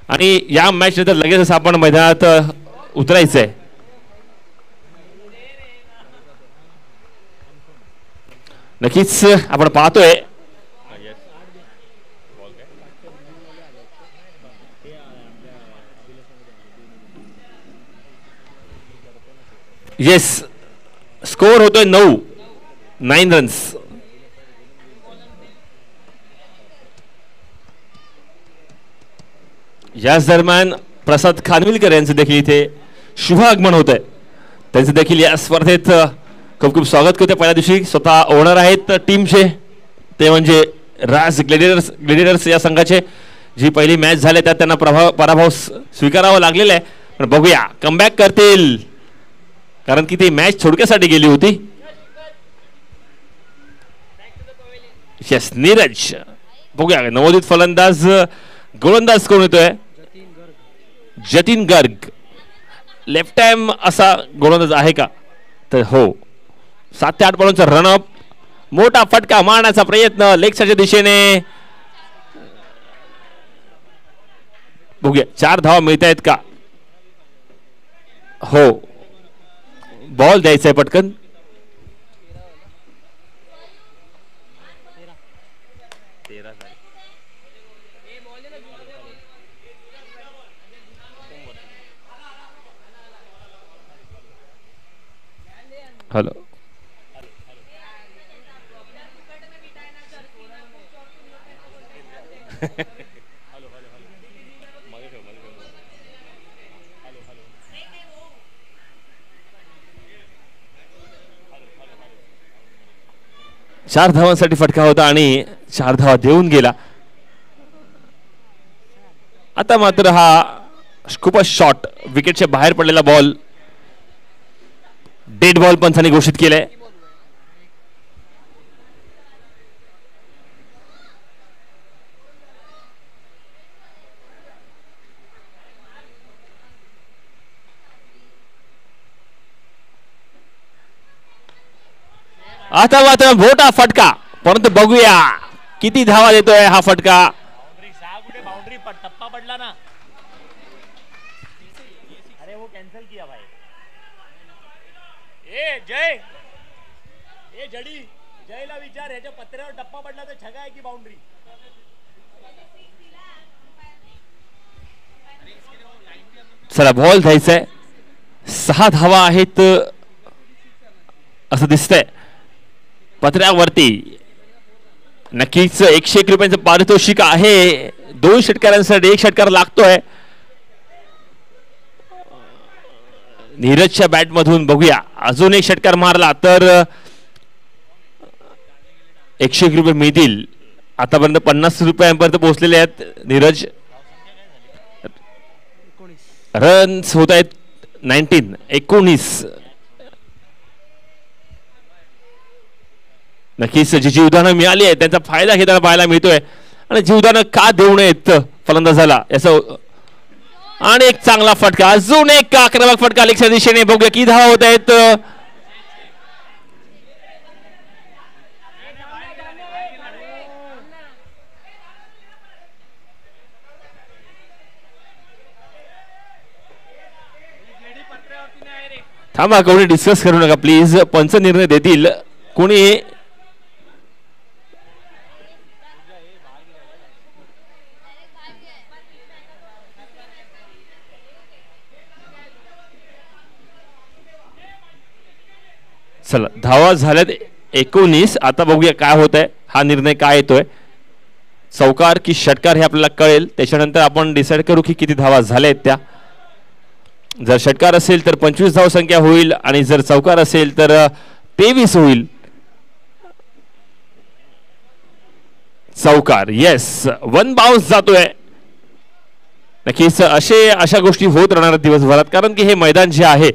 आणि या मॅच नंतर लगेचच आपण मैदानात उतरायचंय. नक्कीच आपण पाहतोय येस स्कोर होतोय 9 रन्स. याच दरम्यान प्रसाद खानविलकर यांचं देखील इथे शुभ आगमन होत आहे. त्यांचं देखील या स्पर्धेत खूप खूप स्वागत करते. पहिल्या दिवशी स्वतः ओनर आहेत टीमचे ते म्हणजे राज ग्लेडिएटर्स या संघाचे. जी पहिली मॅच झाली त्यात त्यांना पराभव स्वीकारावा लागलेला आहे पण बघूया कमबॅक करतील कारण की ती मॅच थोडक्यासाठी गेली होती. येस नीरज. बघूया नवोदित फलंदाज गोलंदाज कोण येतोय. जतीन गर्ग लेफ्ट हँड असा गोलंदाज आहे का तर हो. 7 ते 8 बॉलांचा रनअप. मोठा फटका मारण्याचा प्रयत्न लेगच्या दिशेने. बघूया 4 धावा मिळत आहेत का. हो बॉल द्यायचा आहे पटकन. हॅलो चार धावांसाठी फटका होता आणि 4 धावा देऊन गेला. आता मात्र हा खूपच शॉर्ट विकेटच्या बाहेर पडलेला बॉल डेड बॉल पंचांनी घोषित केलाय. आता मात्र मोठा फटका परंतु बघूया किती धावा देतोय हा फटका. बाउंड्री टप्पा पडला ना. अरे वो कैंसिल किया भाई. ए जय ए जडी जयला विचार ह्याच्या पत्र्यावर टप्पा पडला तर छगा आहे की बाउंड्री. चला बॉल द्यायचाय. 6 धावा आहेत असं दिसतंय पत्र्यावरती. नक्कीच 101 रुपयांचं पारितोषिक आहे. 2 षटकारांसाठी 1 षटकार लागतोय. नीरजच्या बॅट मधून बघूया अजून 1 षटकार मारला तर 101 रुपये मिळतील. आतापर्यंत 50 रुपयांपर्यंत पोहोचलेले आहेत नीरज. रन्स होत आहेत 19. नक्कीच जी जीवदानं मिळाली आहे त्यांचा फायदा घेताना पाहायला मिळतोय आणि जीवदानं का देऊ नयेत फलंदाजाला याचं. आणि एक चांगला फटका, अजून एक आक्रमक फटका लेगच्या दिशेने. बघूया की धावा होत आहेत. थांबा, कोणी डिस्कस करू नका प्लीज. पंच निर्णय देतील. कोणी चला, धावा झाल्यात 19. आता बघूया काय होत आहे, हा निर्णय काय येतोय. चौकार की षटकार हे आपल्याला कळेल, त्याच्यानंतर आपण डिसाईड करू की किती धावा झाल्या आहेत त्या. जर षटकार असेल तर 25 धाव संख्या होईल आणि जर चौकार असेल तर 23 होईल. चौकार, येस, 1 बाउन्स जातोय. नक्कीच अशा गोष्टी होत राहणार दिवसभरात, कारण की हे मैदान जे आहे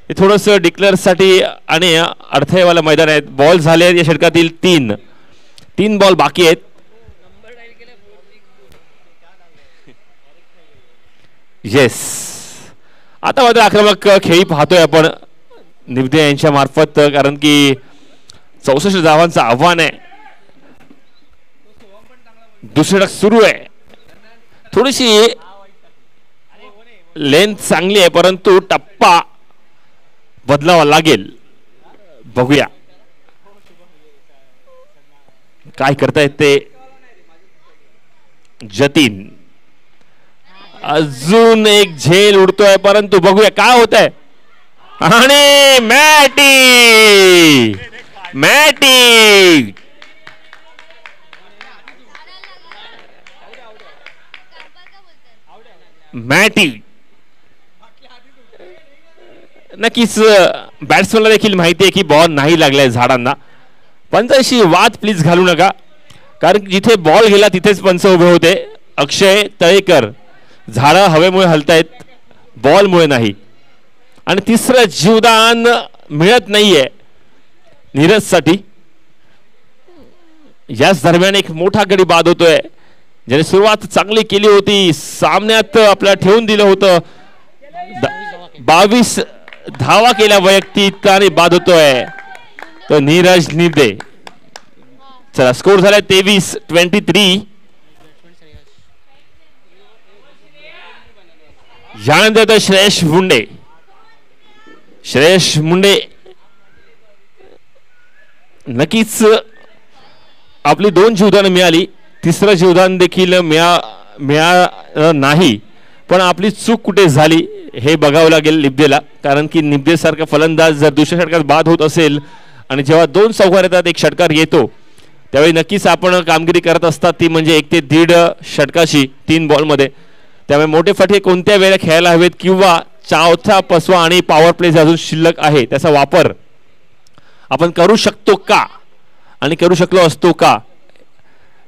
हे थोडंसं डिक्लेअरसाठी आणि अर्थवालं मैदान आहे. बॉल झाले या षटकातील 3 बॉल बाकी आहेत. येस, आता मात्र आक्रमक खेळी पाहतोय आपण निवदे यांच्या मार्फत, कारण की 64 धावांचं आव्हान आहे. दुसरं सुरू आहे. थोडीशी लेंथ चांगली आहे, परंतु टप्पा बदलावा लागेल. बघूया काय करतायत ते जतीन. अजून एक झेल उडतोय, परंतु बघूया काय होत आहे. आणि मॅटी नक्कीच बॅट्समॅनला देखील माहिती आहे की बॉल नाही लागलाय झाडांना. पंचांशी वाद प्लीज घालू नका, कारण जिथे बॉल गेला तिथेच पंच उभे होते. अक्षय तळेकर, झाडं हवेमुळे हलतायत, बॉलमुळे नाही. आणि तिसरं जीवदान मिळत नाहीये नीरजसाठी. याच दरम्यान एक मोठा गडी बाद होतोय, ज्याने सुरुवात चांगली केली होती, सामन्यात आपल्याला ठेवून दिलं होतं. 22 धावा केल्या वैयक्तिक आणि बाद होतोय तो नीरज निबदे. चला, स्कोर झालाय 23-23. यानंतर श्रेयस मुंडे नक्कीच आपली 2 जीवदानं मिळाली. तिसरं जीवदान देखील मिळालं नाही, पण आपली चूक कुठे झाली हे बघावं लागेल निबदेला, कारण की निबदे सारखा फलंदाज जर दुसऱ्या षटकात बाद होत असेल आणि जेव्हा 2 चौकार येतात, 1 षटकार येतो, त्यावेळी नक्कीच आपण कामगिरी करत असतात ती म्हणजे 1 ते 1.5 षटकाशी 3 बॉलमध्ये. त्यामुळे मोठे फटके कोणत्या वेळेला खेळायला हवेत किंवा चौथा पसवा आणि पॉवर प्ले अजून शिल्लक आहे त्याचा वापर आपण करू शकतो का आणि करू शकलो असतो का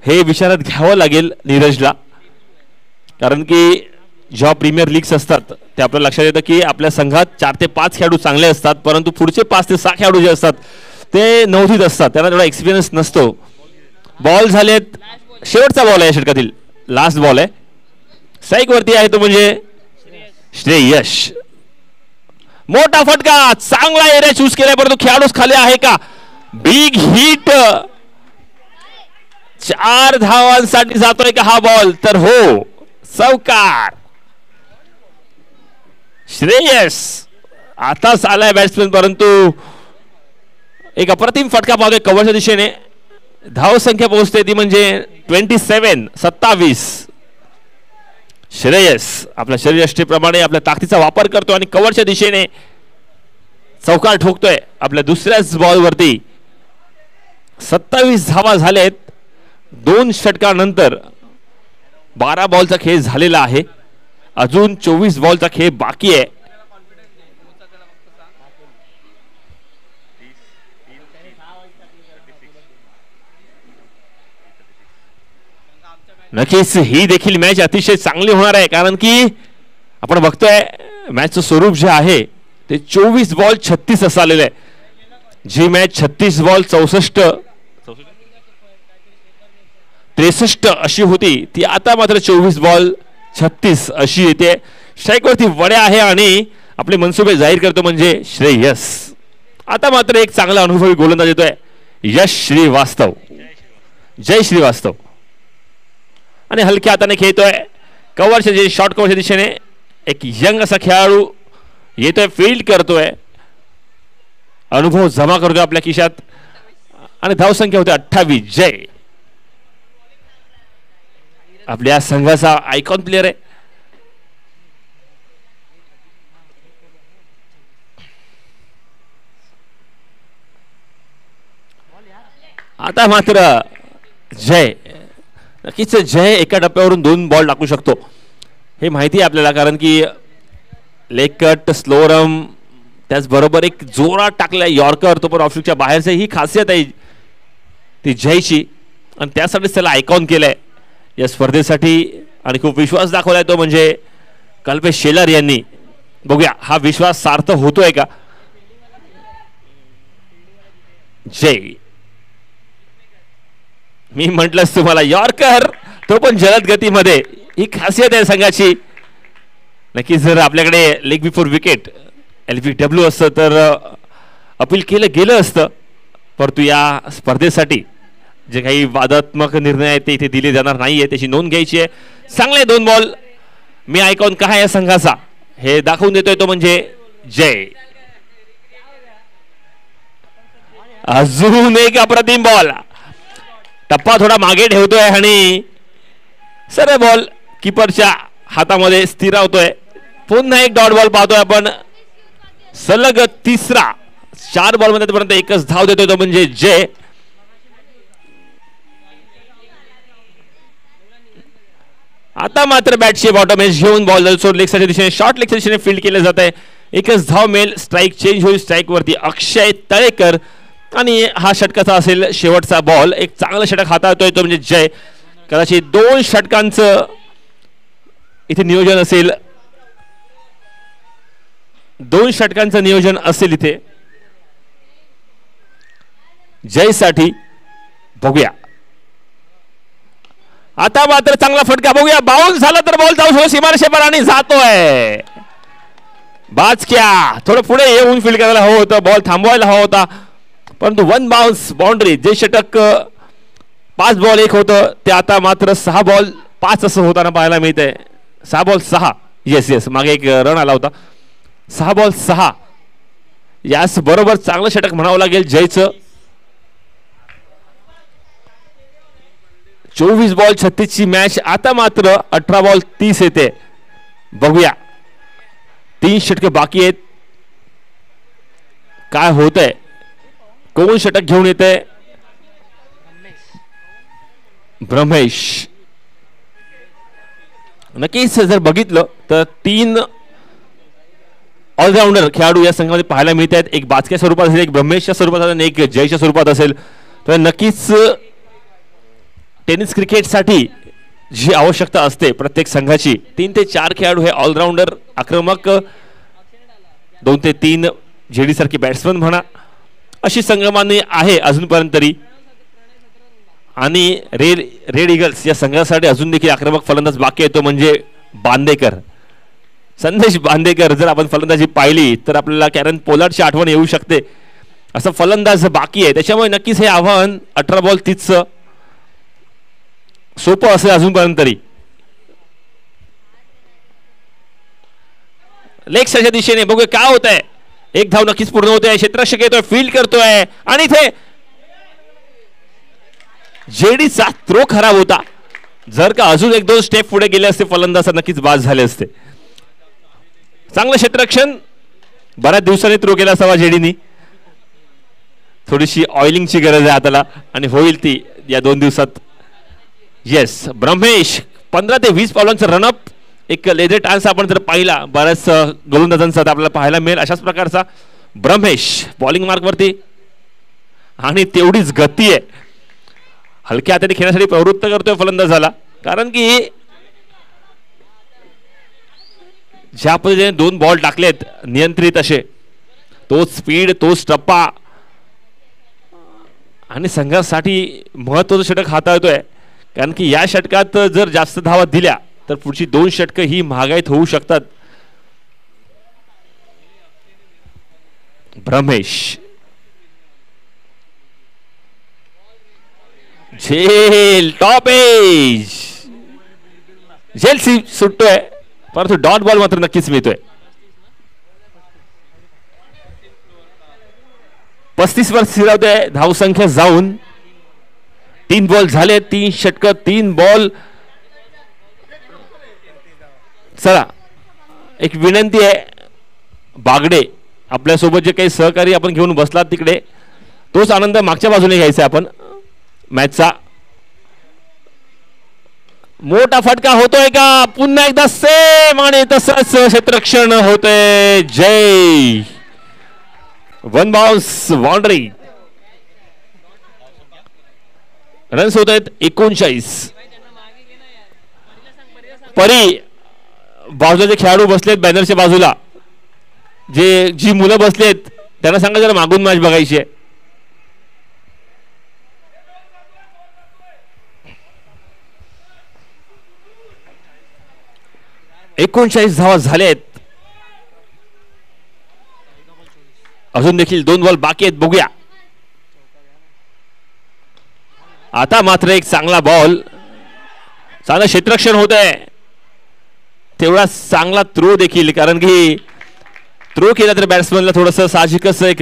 हे विचारात घ्यावं लागेल नीरजला. कारण की जेव्हा प्रीमियर लीग्स असतात ते आपल्याला लक्षात येतं की आपल्या संघात 4 ते 5 खेळाडू चांगले असतात, परंतु पुढचे 5 ते 6 खेळाडू जे असतात ते नवधीत असतात, त्यांना तेवढा एक्सपिरियन्स नसतो. बॉल झालेत, शेवटचा बॉल आहे षटकातील, लास्ट बॉल आहे. स्ट्राईक वरती आहे तो म्हणजे श्रेयस. मोठा फटका, चांगला एरिया चूज केलाय, परंतु खेळाडूच खाली आहे का. बिग हिट, 4 धावांसाठी जातोय का हा बॉल, तर हो, चौकार. श्रेयस आताच आलाय बॅट्समॅन, परंतु एक अप्रतिम फटका पाहतोय कव्हरच्या दिशेने. धाव संख्या पोहोचते ती म्हणजे 27. श्रेयस आपल्या शरीरयष्टीप्रमाणे आपल्या ताकदीचा वापर करतो आणि कव्हरच्या दिशेने चौकार ठोकतोय आपल्या दुसऱ्याच बॉलवरती. 27 धावा झालेत 2 षटकानंतर. 12 बॉलचा खेळ झालेला आहे, अजून 24 बॉलचा खेळ बाकी आहे. नक्कीच ही देखील मॅच अतिशय चांगली होणार आहे, कारण की आपण बघतोय मॅचचं स्वरूप जे आहे ते 24 बॉल 36 असं आलेलं आहे. जी मॅच 36 बॉल 63 अशी होती ती आता मात्र 24 बॉल 36 अशी येते. स्ट्राईकवरती वड्या आहे आणि आपले मनसुबे जाहीर करतो म्हणजे श्रेयस. आता मात्र एक चांगला अनुभवी गोलंदाज येतोय यश श्रीवास्तव. जय श्रीवास्तव आणि हलक्या हाताने खेळतोय कव्हरच्या जे शॉर्ट कव्हरच्या दिशेने. एक यंग असा खेळाडू येतोय फील्ड करतोय अनुभव जमा करतोय आपल्या खिशात आणि धावसंख्या होते 28. जय आपल्या संघाचा आयकॉन प्लेअर आहे. आता मात्र जय नक्कीच जय एका टप्प्यावरून 2 बॉल टाकू शकतो हे माहिती आहे आपल्याला कारण की लेग कट स्लो रम त्याचबरोबर एक जोरात टाकलाय यॉर्कर तो पण ऑफस्ट्रिकच्या बाहेरचं ही खासियत आहे ती जयची आणि त्यासाठीच त्याला आयकॉन केलंय या स्पर्धेसाठी आणि खूप विश्वास दाखवलाय तो म्हणजे कल्पेश शेलार यांनी. बघूया हा विश्वास सार्थ होतोय का. जय मी म्हटलंच तुम्हाला यॉर्कर तो पण जलद गतीमध्ये ही खासियत आहे संघाची. नक्कीच जर आपल्याकडे लेग बिफोर विकेट LBW असतं तर अपील केलं गेलं असतं परंतु या स्पर्धेसाठी जे काही वादात्मक निर्णय आहेत ते इथे दिले जाणार नाहीये त्याची नोंद घ्यायची आहे. चांगले 2 बॉल मी आयकॉन काय या संघाचा हे दाखवून देतोय तो म्हणजे जय. अजून एक अप्रतिम बॉल टप्पा थोडा मागे ठेवतोय आणि सरळ बॉल कीपरच्या हातामध्ये स्थिरावतोय. पुन्हा एक डॉट बॉल पाहतोय आपण सलग तिसरा 4 बॉल मध्ये पर्यंत एकच धाव देतोय तो म्हणजे जय. आता मात्र बॅटची बॉटम एज घेऊन बॉल लेगच्या दिशेने शॉर्ट लेगच्या दिशेने फील्ड केलं जात आहे. एकच धाव मिळेल स्ट्राईक चेंज होईल स्ट्राईक वरती अक्षय तळेकर आणि हा षटकाचा असेल शेवटचा बॉल. एक चांगला षटक हाताळतोय तो म्हणजे जय. कदाचित 2 षटकांचं इथे नियोजन असेल 2 षटकांचं नियोजन असेल इथे जयसाठी. बघूया आता मात्र चांगला फटका बघूया बाउन्स झाला तर बॉल जाऊ सीमारेषेवर आणि जातोय बाचक्या. थोडं पुढे येऊन फील्ड करायला हवं होतं बॉल थांबवायला हवा होता परंतु 1 बाउन्स बाउंड्री. जे षटक 5 बॉल 1 होतं ते आता मात्र 6 बॉल 5 असं होताना पाहायला मिळतंय. 6 बॉल 6 येस मागे एक रन आला होता. 6 बॉल 6 यास बरोबर चांगलं षटक म्हणावं लागेल जयचं. 24 बॉल 36 ची मॅच आता मात्र 18 बॉल 30 येते. बघूया 3 षटके बाकी आहेत काय होतंय कोण षटक घेऊन येते. ब्रह्मेश नक्कीच जर बघितलं तर 3 ऑलराऊंडर खेळाडू या संघामध्ये पाहायला मिळत आहेत. एक बाचक्या स्वरूपात असेल एक ब्रह्मेशच्या स्वरूपात असेल आणि एक जयच्या स्वरूपात असेल. तर नक्कीच टेनिस क्रिकेटसाठी जी आवश्यकता असते प्रत्येक संघाची 3 ते 4 खेळाडू हे ऑलराऊंडर आक्रमक 2 ते 3 जेडी सारखी बॅट्समन म्हणा अशी संघमानी आहे अजूनपर्यंत तरी. आणि रेड ईगल्स या संघासाठी अजून देखील आक्रमक फलंदाज बाकी येतो म्हणजे बांदेकर संदेश बांदेकर. जर आपण फलंदाजी पाहिली तर आपल्याला कॅरन पोलार्डची आठवण येऊ शकते असं फलंदाज बाकी आहे. त्याच्यामुळे नक्कीच हे आव्हान 18 बॉल 30 सोपं असेल अजूनपर्यंत तरी. लेग साईडच्या दिशेने बघूया काय होत आहे. एक धाव नक्कीच पूर्ण होते. क्षेत्ररक्षक येतोय फील्ड करतोय आणि इथे जेडीचा थ्रो खराब होता. जर का अजून 1-2 स्टेप पुढे गेले असते फलंदाज नक्कीच बाद झाले असते. चांगलं क्षेत्ररक्षण बऱ्याच दिवसांनी थ्रो केला असावा जेडीनी. थोडीशी ऑइलिंगची गरज आहे हाताला आणि होईल ती या 2 दिवसात. येस ब्रह्मेश 15 ते 20 पावलांचं रनअप एक लेझर डान्स आपण जर पाहिला बऱ्याच गोलंदाजांचा आपल्याला पाहायला मिळेल अशाच प्रकारचा ब्रह्मेश बॉलिंग मार्क वरती आणि तेवढीच गती आहे. हलक्या हाताने खेळण्यासाठी प्रवृत्त करतोय फलंदाजाला कारण की ज्या पद्धतीने 2 बॉल टाकलेत नियंत्रित असे, तोच स्पीड, तोच टप्पा आणि संघासाठी महत्त्वाचं षटक हाताळतोय. कारण की या षटकात जर जास्त धावा दिल्या तर पुढची 2 षटकं ही महागाईत होऊ शकतात. ब्रह्मेश झेल टॉप एज, झेल सुटतोय परंतु डॉट बॉल मात्र नक्कीच मिळतोय. 35 वर स्थिरावते धावसंख्या जाऊन. 3 बॉल झाले, 3 षटकं, 3 बॉल. चला एक विनंती आहे, बागडे आपल्यासोबत जे काही सहकारी आपण घेऊन बसलात तिकडे, तोच आनंद मागच्या बाजूने घ्यायचा आपण मॅचचा. मोठा फटका होतोय का, पुन्हा एकदा सेम आणि तसंच क्षेत्ररक्षण होतंय. जय 1 बाउन्स बाउंड्री. रन्स होत आहेत 39. परी बाजूला जे खेळाडू बसलेत बॅनरच्या बाजूला, जी मुलं बसलेत त्यांना सांगा जरा मागून मॅच बघायची आहे. एकोणचाळीस धावा झालेत, अजून देखील 2 बॉल बाकी आहेत. बघूया आता मात्र एक चांगला बॉल, चांगलं क्षेत्ररक्षण होत आहे. तेवढा चांगला थ्रो देखील, कारण की थ्रो केला तर बॅट्समॅनला थोडंसं साहजिकच एक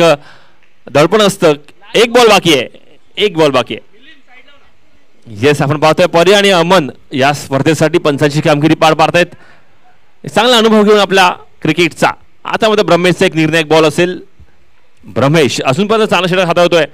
दडपण असतं. 1 बॉल बाकी आहे, 1 बॉल बाकी आहे. येस, आपण पाहतोय परी आणि अमन या स्पर्धेसाठी पंचांची कामगिरी पार पाडतायत. चांगला अनुभव घेऊन आपला क्रिकेटचा. आता मध्ये ब्रह्मेशचा एक निर्णायक बॉल असेल. ब्रह्मेश अजूनपर्यंत चांगला षटक हाताळतोय.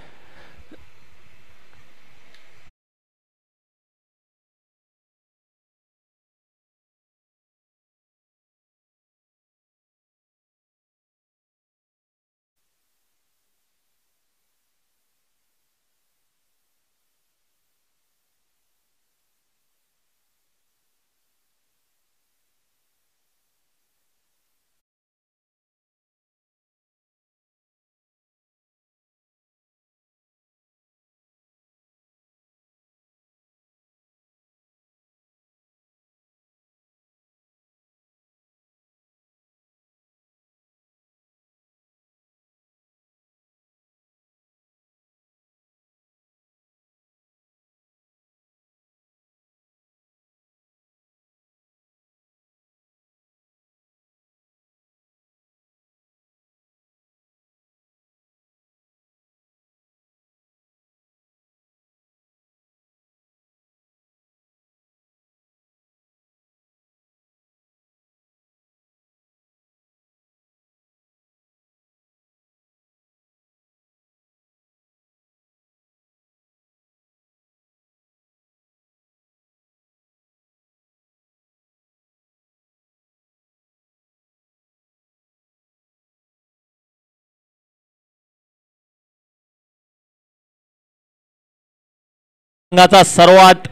संघाचा सर्वात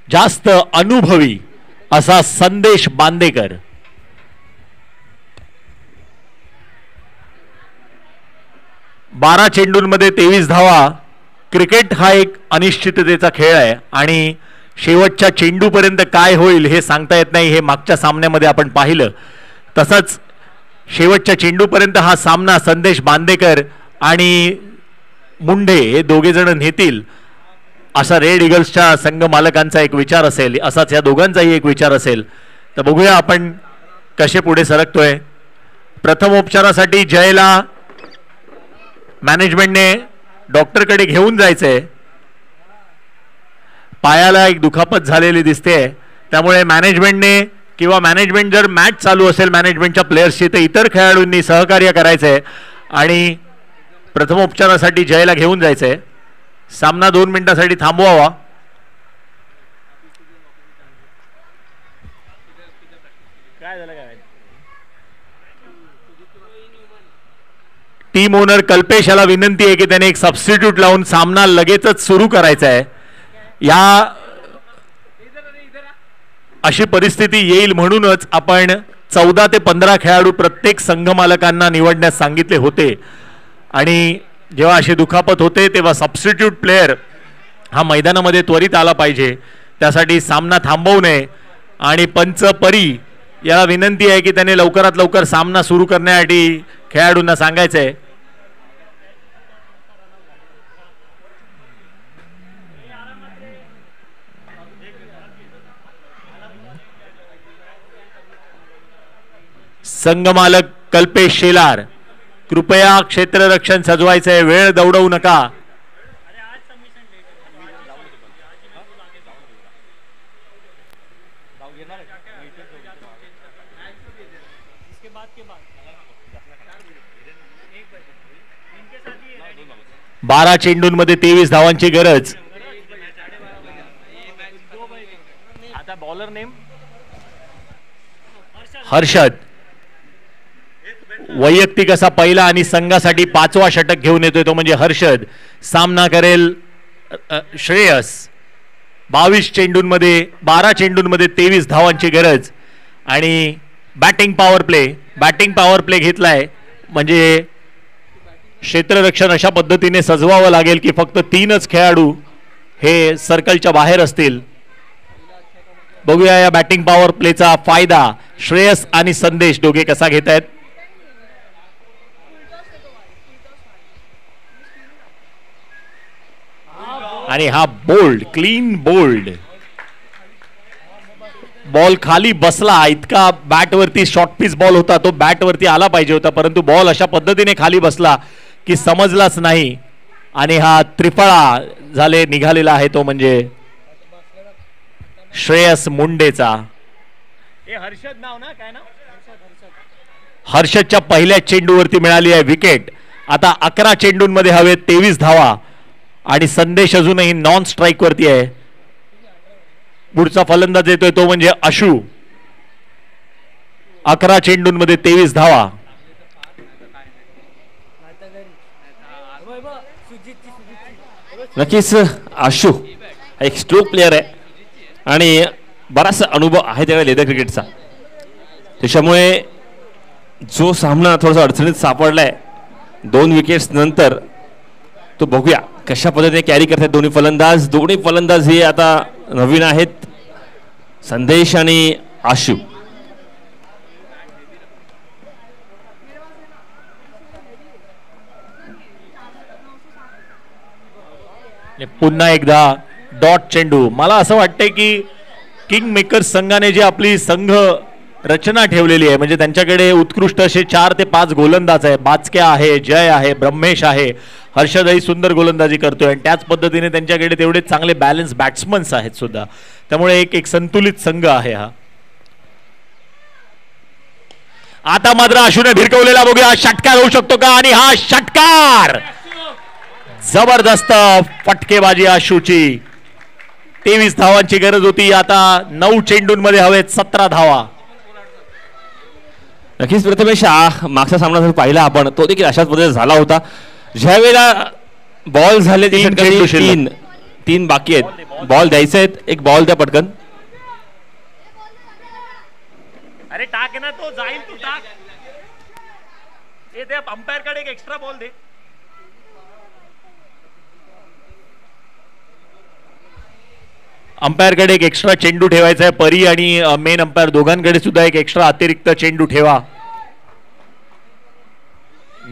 जास्त अनुभवी असा संदेश बांदेकर. बारा चेंडूंमध्ये 23 धावा. क्रिकेट हा एक अनिश्चिततेचा खेळ आहे आणि शेवटच्या चेंडूपर्यंत काय होईल हे सांगता येत नाही. हे मागच्या सामन्यामध्ये आपण पाहिलं. तसंच शेवटच्या चेंडूपर्यंत हा सामना संदेश बांदेकर आणि मुंढे हे दोघे जण नेतील असा रेड ईगल्सच्या संघ मालकांचा एक विचार असेल. असाच या दोघांचाही एक विचार असेल. तर बघूया आपण कसे पुढे सरकतोय. प्रथम उपचारासाठी जयला मॅनेजमेंटने डॉक्टरकडे घेऊन जायचंय. पायाला एक दुखापत झालेली दिसते, त्यामुळे मॅनेजमेंटने किंवा मॅनेजमेंट जर मॅच चालू असेल मॅनेजमेंटच्या प्लेयर्सची तर इतर खेळाडूंनी सहकार्य करायचंय आणि प्रथम उपचारासाठी जयला घेऊन जायचंय. सामना 2 मिनिटांसाठी थांबवावा. टीम ओनर कल्पेश याला विनंती आहे की त्याने एक सबस्टिट्यूट लावून सामना लगेचच सुरू करायचा आहे. अशी परिस्थिती येईल म्हणूनच आपण 14 ते 15 खेळाडू प्रत्येक संघ मालकांना निवडण्यास सांगितले होते आणि जेव्हा अशी दुखापत होते तेव्हा सबस्टिट्यूट प्लेयर हा मैदानामध्ये त्वरित आला पाहिजे. त्यासाठी सामना थांबवू नये आणि पंच परी याला विनंती आहे की त्याने लवकरात लवकर सामना सुरू करण्यासाठी खेळाडूंना सांगायचं आहे. संघमालक कल्पेश शेलार, कृपया क्षेत्ररक्षण सजवायचंय, वेळ दौडवू नका. बारा चेंडूंमध्ये 23 धावांची गरज. आता बॉलर नेम हर्षद वैयक्तिक असा पहिला आणि संघासाठी 5वा षटक घेऊन येतोय तो म्हणजे हर्षद. सामना करेल श्रेयस. 12 चेंडूंमध्ये 23 धावांची गरज आणि बॅटिंग पॉवर प्ले घेतलाय म्हणजे क्षेत्ररक्षण अशा पद्धतीने सजवावं लागेल की फक्त 3च खेळाडू हे सर्कलच्या बाहेर असतील. बघूया या बॅटिंग पॉवर प्लेचा फायदा श्रेयस आणि संदेश दोघे कसा घेत आहेत. आणि हा बोल्ड, क्लीन बोल्ड बॉल खाली बसला. इतका बॅटवरती शॉर्ट पिच बॉल होता, तो बॅटवरती आला पाहिजे होता, परंतु बॉल अशा पद्धतीने खाली बसला की समजलाच नाही आणि हा त्रिफळा निघालेला आहे तो म्हणजे श्रेयस मुंडेचा. हर्षद नाव ना, काय नाव? हर्षदच्या पहिल्या चेंडूवरती मिळाली आहे विकेट. आता 11 चेंडूंमध्ये हवेत 23 धावा आणि संदेश अजूनही नॉन स्ट्राईक वरती आहे. पुढचा फलंदाज येतोय तो म्हणजे अशू. 11 चेंडूंमध्ये 23 धावा. नक्कीच आशू एक स्ट्रोक प्लेअर आहे आणि बराचसा अनुभव आहे त्याला लेदर क्रिकेटचा. त्याच्यामुळे जो सामना थोडासा अडचणीत सापडलाय 2 विकेट्स नंतर तो बघूया कशा पद्धतीने कॅरी करतात दोन्ही फलंदाज हे आता नवीन आहेत, संदेश आणि आशू. पुन्हा एकदा डॉट चेंडू. मला असं वाटतंय की किंग मेकर्स संघाने जी आपली संघ रचना ठेवलेली आहे म्हणजे त्यांच्याकडे उत्कृष्ट असे 4 ते 5 गोलंदाज आहे. बाचक्या आहे, जय आहे, ब्रह्मेश आहे, हर्षदही सुंदर गोलंदाजी करतोय आणि त्याच पद्धतीने त्यांच्याकडे तेवढे चांगले बॅलन्स बॅट्समन्स आहेत सुद्धा. त्यामुळे एक संतुलित संघ आहे हा. आता मात्र आशूने भिरकवलेला बघूया षटकार होऊ शकतो का आणि हा षटकार जबरदस्त फटकेबाजी आशूची. 23 धावांची गरज होती. आता 9 चेंडूंमध्ये हवेत 17 धावा. नक्कीच प्रथमेश मागचा सामना पाहिला आपण तो देखील अशाच पद्धतीने झाला होता. ज्या वेळेला बॉल झाले 3 बाकी आहेत, बॉल द्यायचे आहेत, एक बॉल द्या पटकन. अरे टाक ना, तो जाईल, तू टाक. दे अंपायर कडे एक एक्स्ट्रा बॉल दे. अंपायर कडे एक एक्स्ट्रा चेंडू ठेवायचा आहे. परी आणि मेन अंपायर दोघांकडे सुद्धा एक एक्स्ट्रा अतिरिक्त चेंडू ठेवा.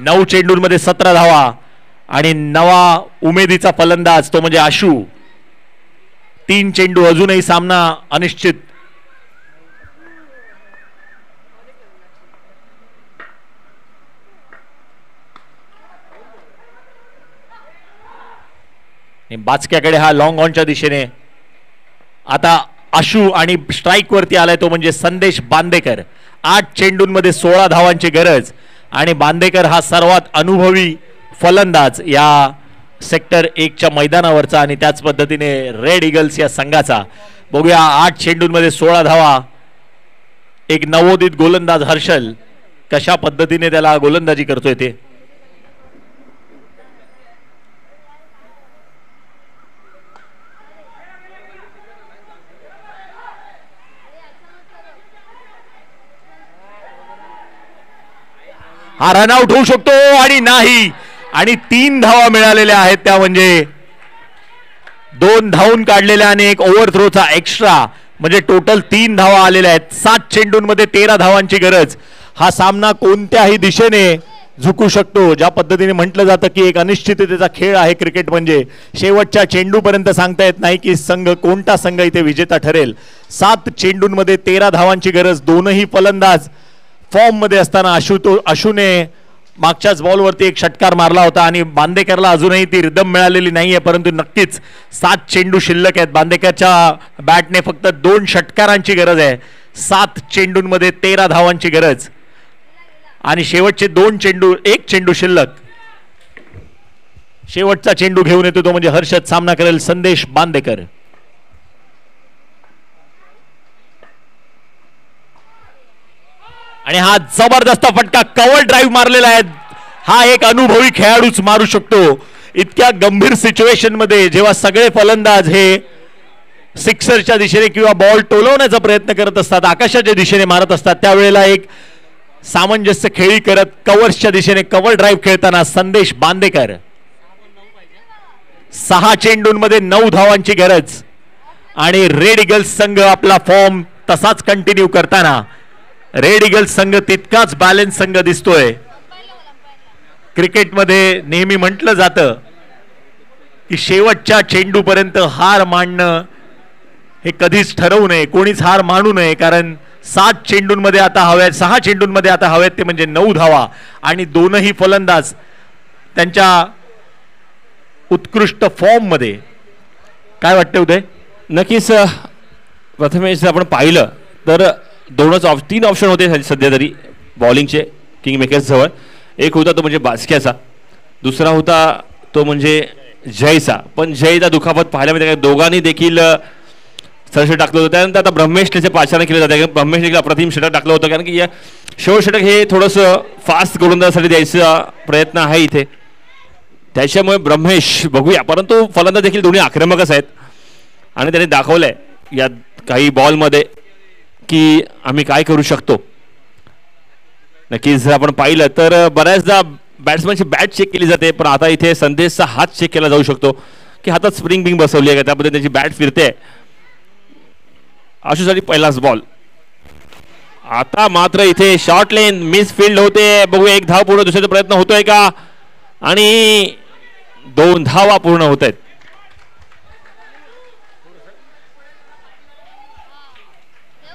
9 चेंडूंमध्ये 17 धावा आणि नवा उमेदीचा फलंदाज तो म्हणजे आशू. 3 चेंडू, अजूनही सामना अनिश्चित. बाचक्याकडे हा लॉंग ऑनच्या दिशेने. आता आशू आणि स्ट्राईक वरती आलाय तो म्हणजे संदेश बांदेकर. 8 चेंडूंमध्ये 16 धावांची गरज आणि बांदेकर हा सर्वात अनुभवी फलंदाज या सेक्टर 1च्या मैदानावरचा आणि त्याच पद्धतीने रेड ईगल्स या संघाचा. बघूया 8 चेंडूंमध्ये 16 धावा. एक नवोदित गोलंदाज हर्षल कशा पद्धतीने त्याला गोलंदाजी करतोय ते. हा रनआउट होऊ शकतो आणि नाही, आणि 3 धावा मिळालेल्या आहेत त्या म्हणजे 2 धावून काढलेल्या आणि एक ओव्हरथ्रोचा एक्स्ट्रा, म्हणजे टोटल 3 धावा आलेल्या आहेत. 7 चेंडूंमध्ये 13 धावांची गरज. हा सामना कोणत्याही दिशेने झुकू शकतो. ज्या पद्धतीने म्हटलं जातं की एक अनिश्चिततेचा खेळ आहे क्रिकेट म्हणजे, शेवटच्या चेंडूपर्यंत सांगता येत नाही की कोणता संघ इथे विजेता ठरेल. 7 चेंडूंमध्ये 13 धावांची गरज. दोनही फलंदाज फॉर्म मध्ये असताना आशूने मागच्याच बॉलवरती एक षटकार मारला होता आणि बांदेकरला अजूनही ती रिदम मिळालेली नाहीये, परंतु नक्कीच 7 चेंडू शिल्लक आहेत. बांदेकरच्या बॅटने फक्त 2 षटकारांची गरज आहे. 7 चेंडूंमध्ये 13 धावांची गरज आणि शेवटचे 2 चेंडू, 1 चेंडू शिल्लक. शेवटचा चेंडू घेऊन येतो तो म्हणजे हर्षद. सामना करेल संदेश बांदेकर. आणि हा जबरदस्त फटका, कव्हर ड्राईव्ह मारलेला आहे. हा एक अनुभवी खेळाडूच मारू शकतो. इतक्या गंभीर सिच्युएशन मध्ये जेव्हा सगळे फलंदाज हे सिक्सरच्या दिशेने किंवा बॉल टोलवण्याचा प्रयत्न करत असतात, आकाशाच्या दिशेने मारत असतात, त्यावेळेला एक सामंजस्य खेळी करत कव्हर्सच्या दिशेने कव्हर ड्राईव्ह खेळताना संदेश बांदेकर. 6 चेंडूंमध्ये 9 धावांची गरज आणि रेड ईगल्स संघ आपला फॉर्म तसाच कंटिन्यू करताना, रेड ईगल्स संघ तितकाच बॅलन्स संघ दिसतोय. क्रिकेटमध्ये नेहमी म्हटलं जातं की शेवटच्या चेंडूपर्यंत हार मानणं हे कधीच ठरवू नये, कोणीच हार मानू नये, कारण 7 चेंडूंमध्ये आता हव्यात, 6 चेंडूंमध्ये आता हव्यात ते म्हणजे 9 धावा आणि दोनही फलंदाज त्यांच्या उत्कृष्ट फॉर्म मध्ये. काय वाटतं उदय? नक्कीच प्रथमेश आपण पाहिलं तर 3 ऑप्शन होते सध्या तरी बॉलिंगचे किंग मेकर्स जवळ. एक होता तो म्हणजे बास्क्याचा, दुसरा होता तो म्हणजे जयचा. पण जयचा दुखापत पाहायला मिळते, दोघांनी देखील षटक टाकलं होतं. त्यानंतर आता ब्रह्मेश त्याचे पाचारण केलं जातं. ब्रह्मेश देखील अप्रतिम षटक टाकलं होतं, कारण की या शेवट षटक हे थोडंसं फास्ट गोलंदाजासाठी द्यायचा प्रयत्न आहे इथे, त्याच्यामुळे ब्रह्मेश बघूया. परंतु फलंदाज देखील दोन्ही आक्रमकच आहेत आणि त्यांनी दाखवलंय या काही बॉलमध्ये की आम्ही काय करू शकतो. नक्कीच जर आपण पाहिलं तर बऱ्याचदा बॅट्समॅनची बॅट चेक केली जाते, पण आता इथे संदेशचा हात चेक केला जाऊ शकतो की हातात स्प्रिंग बिंग बसवली आहे का, त्यामध्ये त्याची बॅट फिरते. आशूसाठी पहिलाच बॉल. आता मात्र इथे शॉर्ट लेन मिस फील्ड होते. बघूया 1 धाव पूर्ण दुसऱ्याचा प्रयत्न होतोय का, आणि 2 धावा पूर्ण होत आहेत.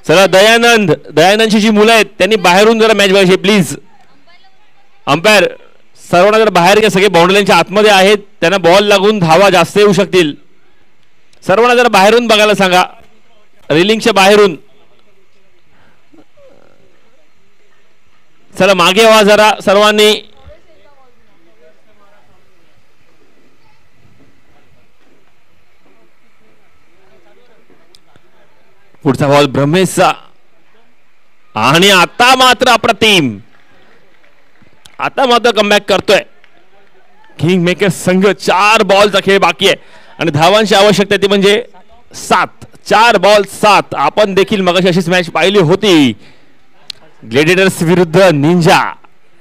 चला दयानंदची जी मुलं आहेत त्यांनी बाहेरून जरा मॅच बघायची प्लीज. अंपायर सर्वांना जर बाहेर घ्या, सगळे बाउंड्री लाईनच्या आतमध्ये आहेत, त्यांना बॉल लागून धावा जास्त येऊ शकतील. सर्वांना जरा बाहेरून बघायला सांगा, रेलिंगच्या बाहेरून. चला मागे व्हा जरा सर्वांनी. पुढचा बॉल ब्रह्मेशचा, आणि आता मात्र अप्रतिम, आता मात्र कमबॅक करतोय किंग मेकर संघ. 4 बॉलचा खेळ बाकी आहे आणि धावांची आवश्यकता ती म्हणजे 7. 4 बॉल 7. आपण देखील मगाशी अशीच मॅच पाहिली होती, ग्लेडिएटर्स विरुद्ध निंजा.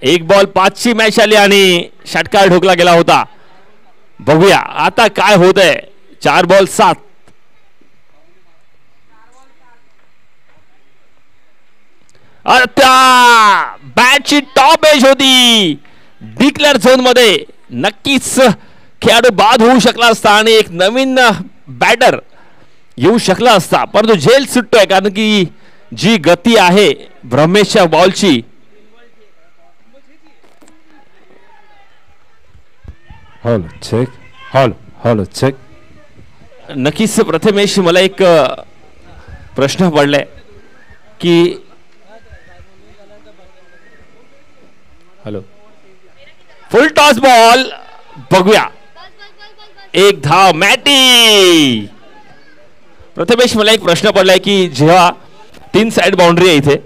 1 बॉल 5 ची मॅच आली आणि षटकार ठोकला गेला होता. बघूया आता काय होत आहे. 4 बॉल 7. आता बॅटची टॉप एज होती डिक्लेअर झोन मध्ये. नक्कीच खेळाडू बाद होऊ शकला असता आणि एक नवीन बॅटर येऊ शकला असता, परंतु झेल सुटतोय कारण की जी गती आहे ब्रह्मेशच्या बॉलची. Hall check. नक्कीच प्रथमेश मला एक प्रश्न पडलाय की फुल टॉस बॉल. बघूया 1 धाव मॅटी. प्रथमेश मला एक प्रश्न पडलाय की जेव्हा 3 साइड बाउंड्री आहे इथे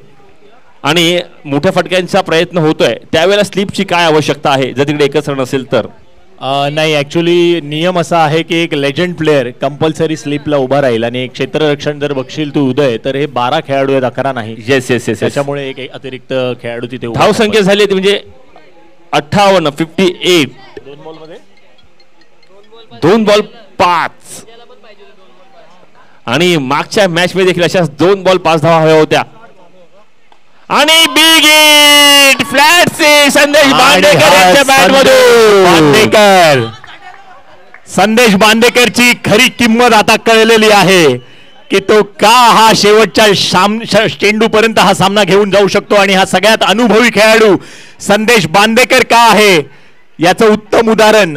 आणि मोठ्या फटक्यांचा प्रयत्न होतोय, त्यावेळेला स्लिपची काय आवश्यकता आहे जर तिकडे एकच रन असेल तर? नाही, ऍक्च्युली नियम असा आहे की एक लेजंड प्लेअर कंपल्सरी स्लिपला उभा राहील आणि एक क्षेत्ररक्षण जर बघशील तू उदय तर हे 12 खेळाडू आहेत, 11 नाही. Yes yes yes. त्याच्यामुळे एक अतिरिक्त खेळाडू तिथे धाव संख्या झाली म्हणजे 58 2 बॉल 5 आणि मागच्या मॅच मध्ये देखील अशाच 2 बॉल 5 धावा हव्या होत्या आणि बिग हिट फ्लॅट से संदेश बांदेकर यांच्या बॅट मधून संदेश बांदेकरची खरी किंमत आता कळलेली आहे की तो का हा शेवटच्या चेंडू पर्यंत हा सामना घेऊन जाऊ शकतो आणि हा सगळ्यात अनुभवी खेळाडू संदेश बांदेकर का आहे याचं उत्तम उदाहरण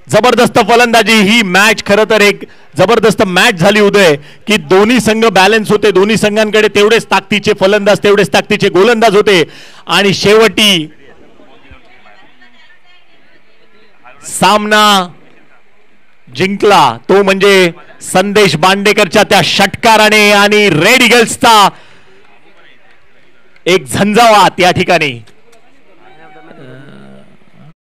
जबरदस्त फलंदाजी ही मॅच खरं तर एक जबरदस्त मॅच झाली उदय की दोन्ही संघ बॅलन्स होते दोन्ही संघांकडे तेवढेच ताकदीचे फलंदाज तेवढेच ताकदीचे गोलंदाज होते आणि शेवटी सामना जिंकला तो म्हणजे संदेश बांदेकरच्या त्या षटकाराने आणि रेड ईगल्सचा एक झंझावात या ठिकाणी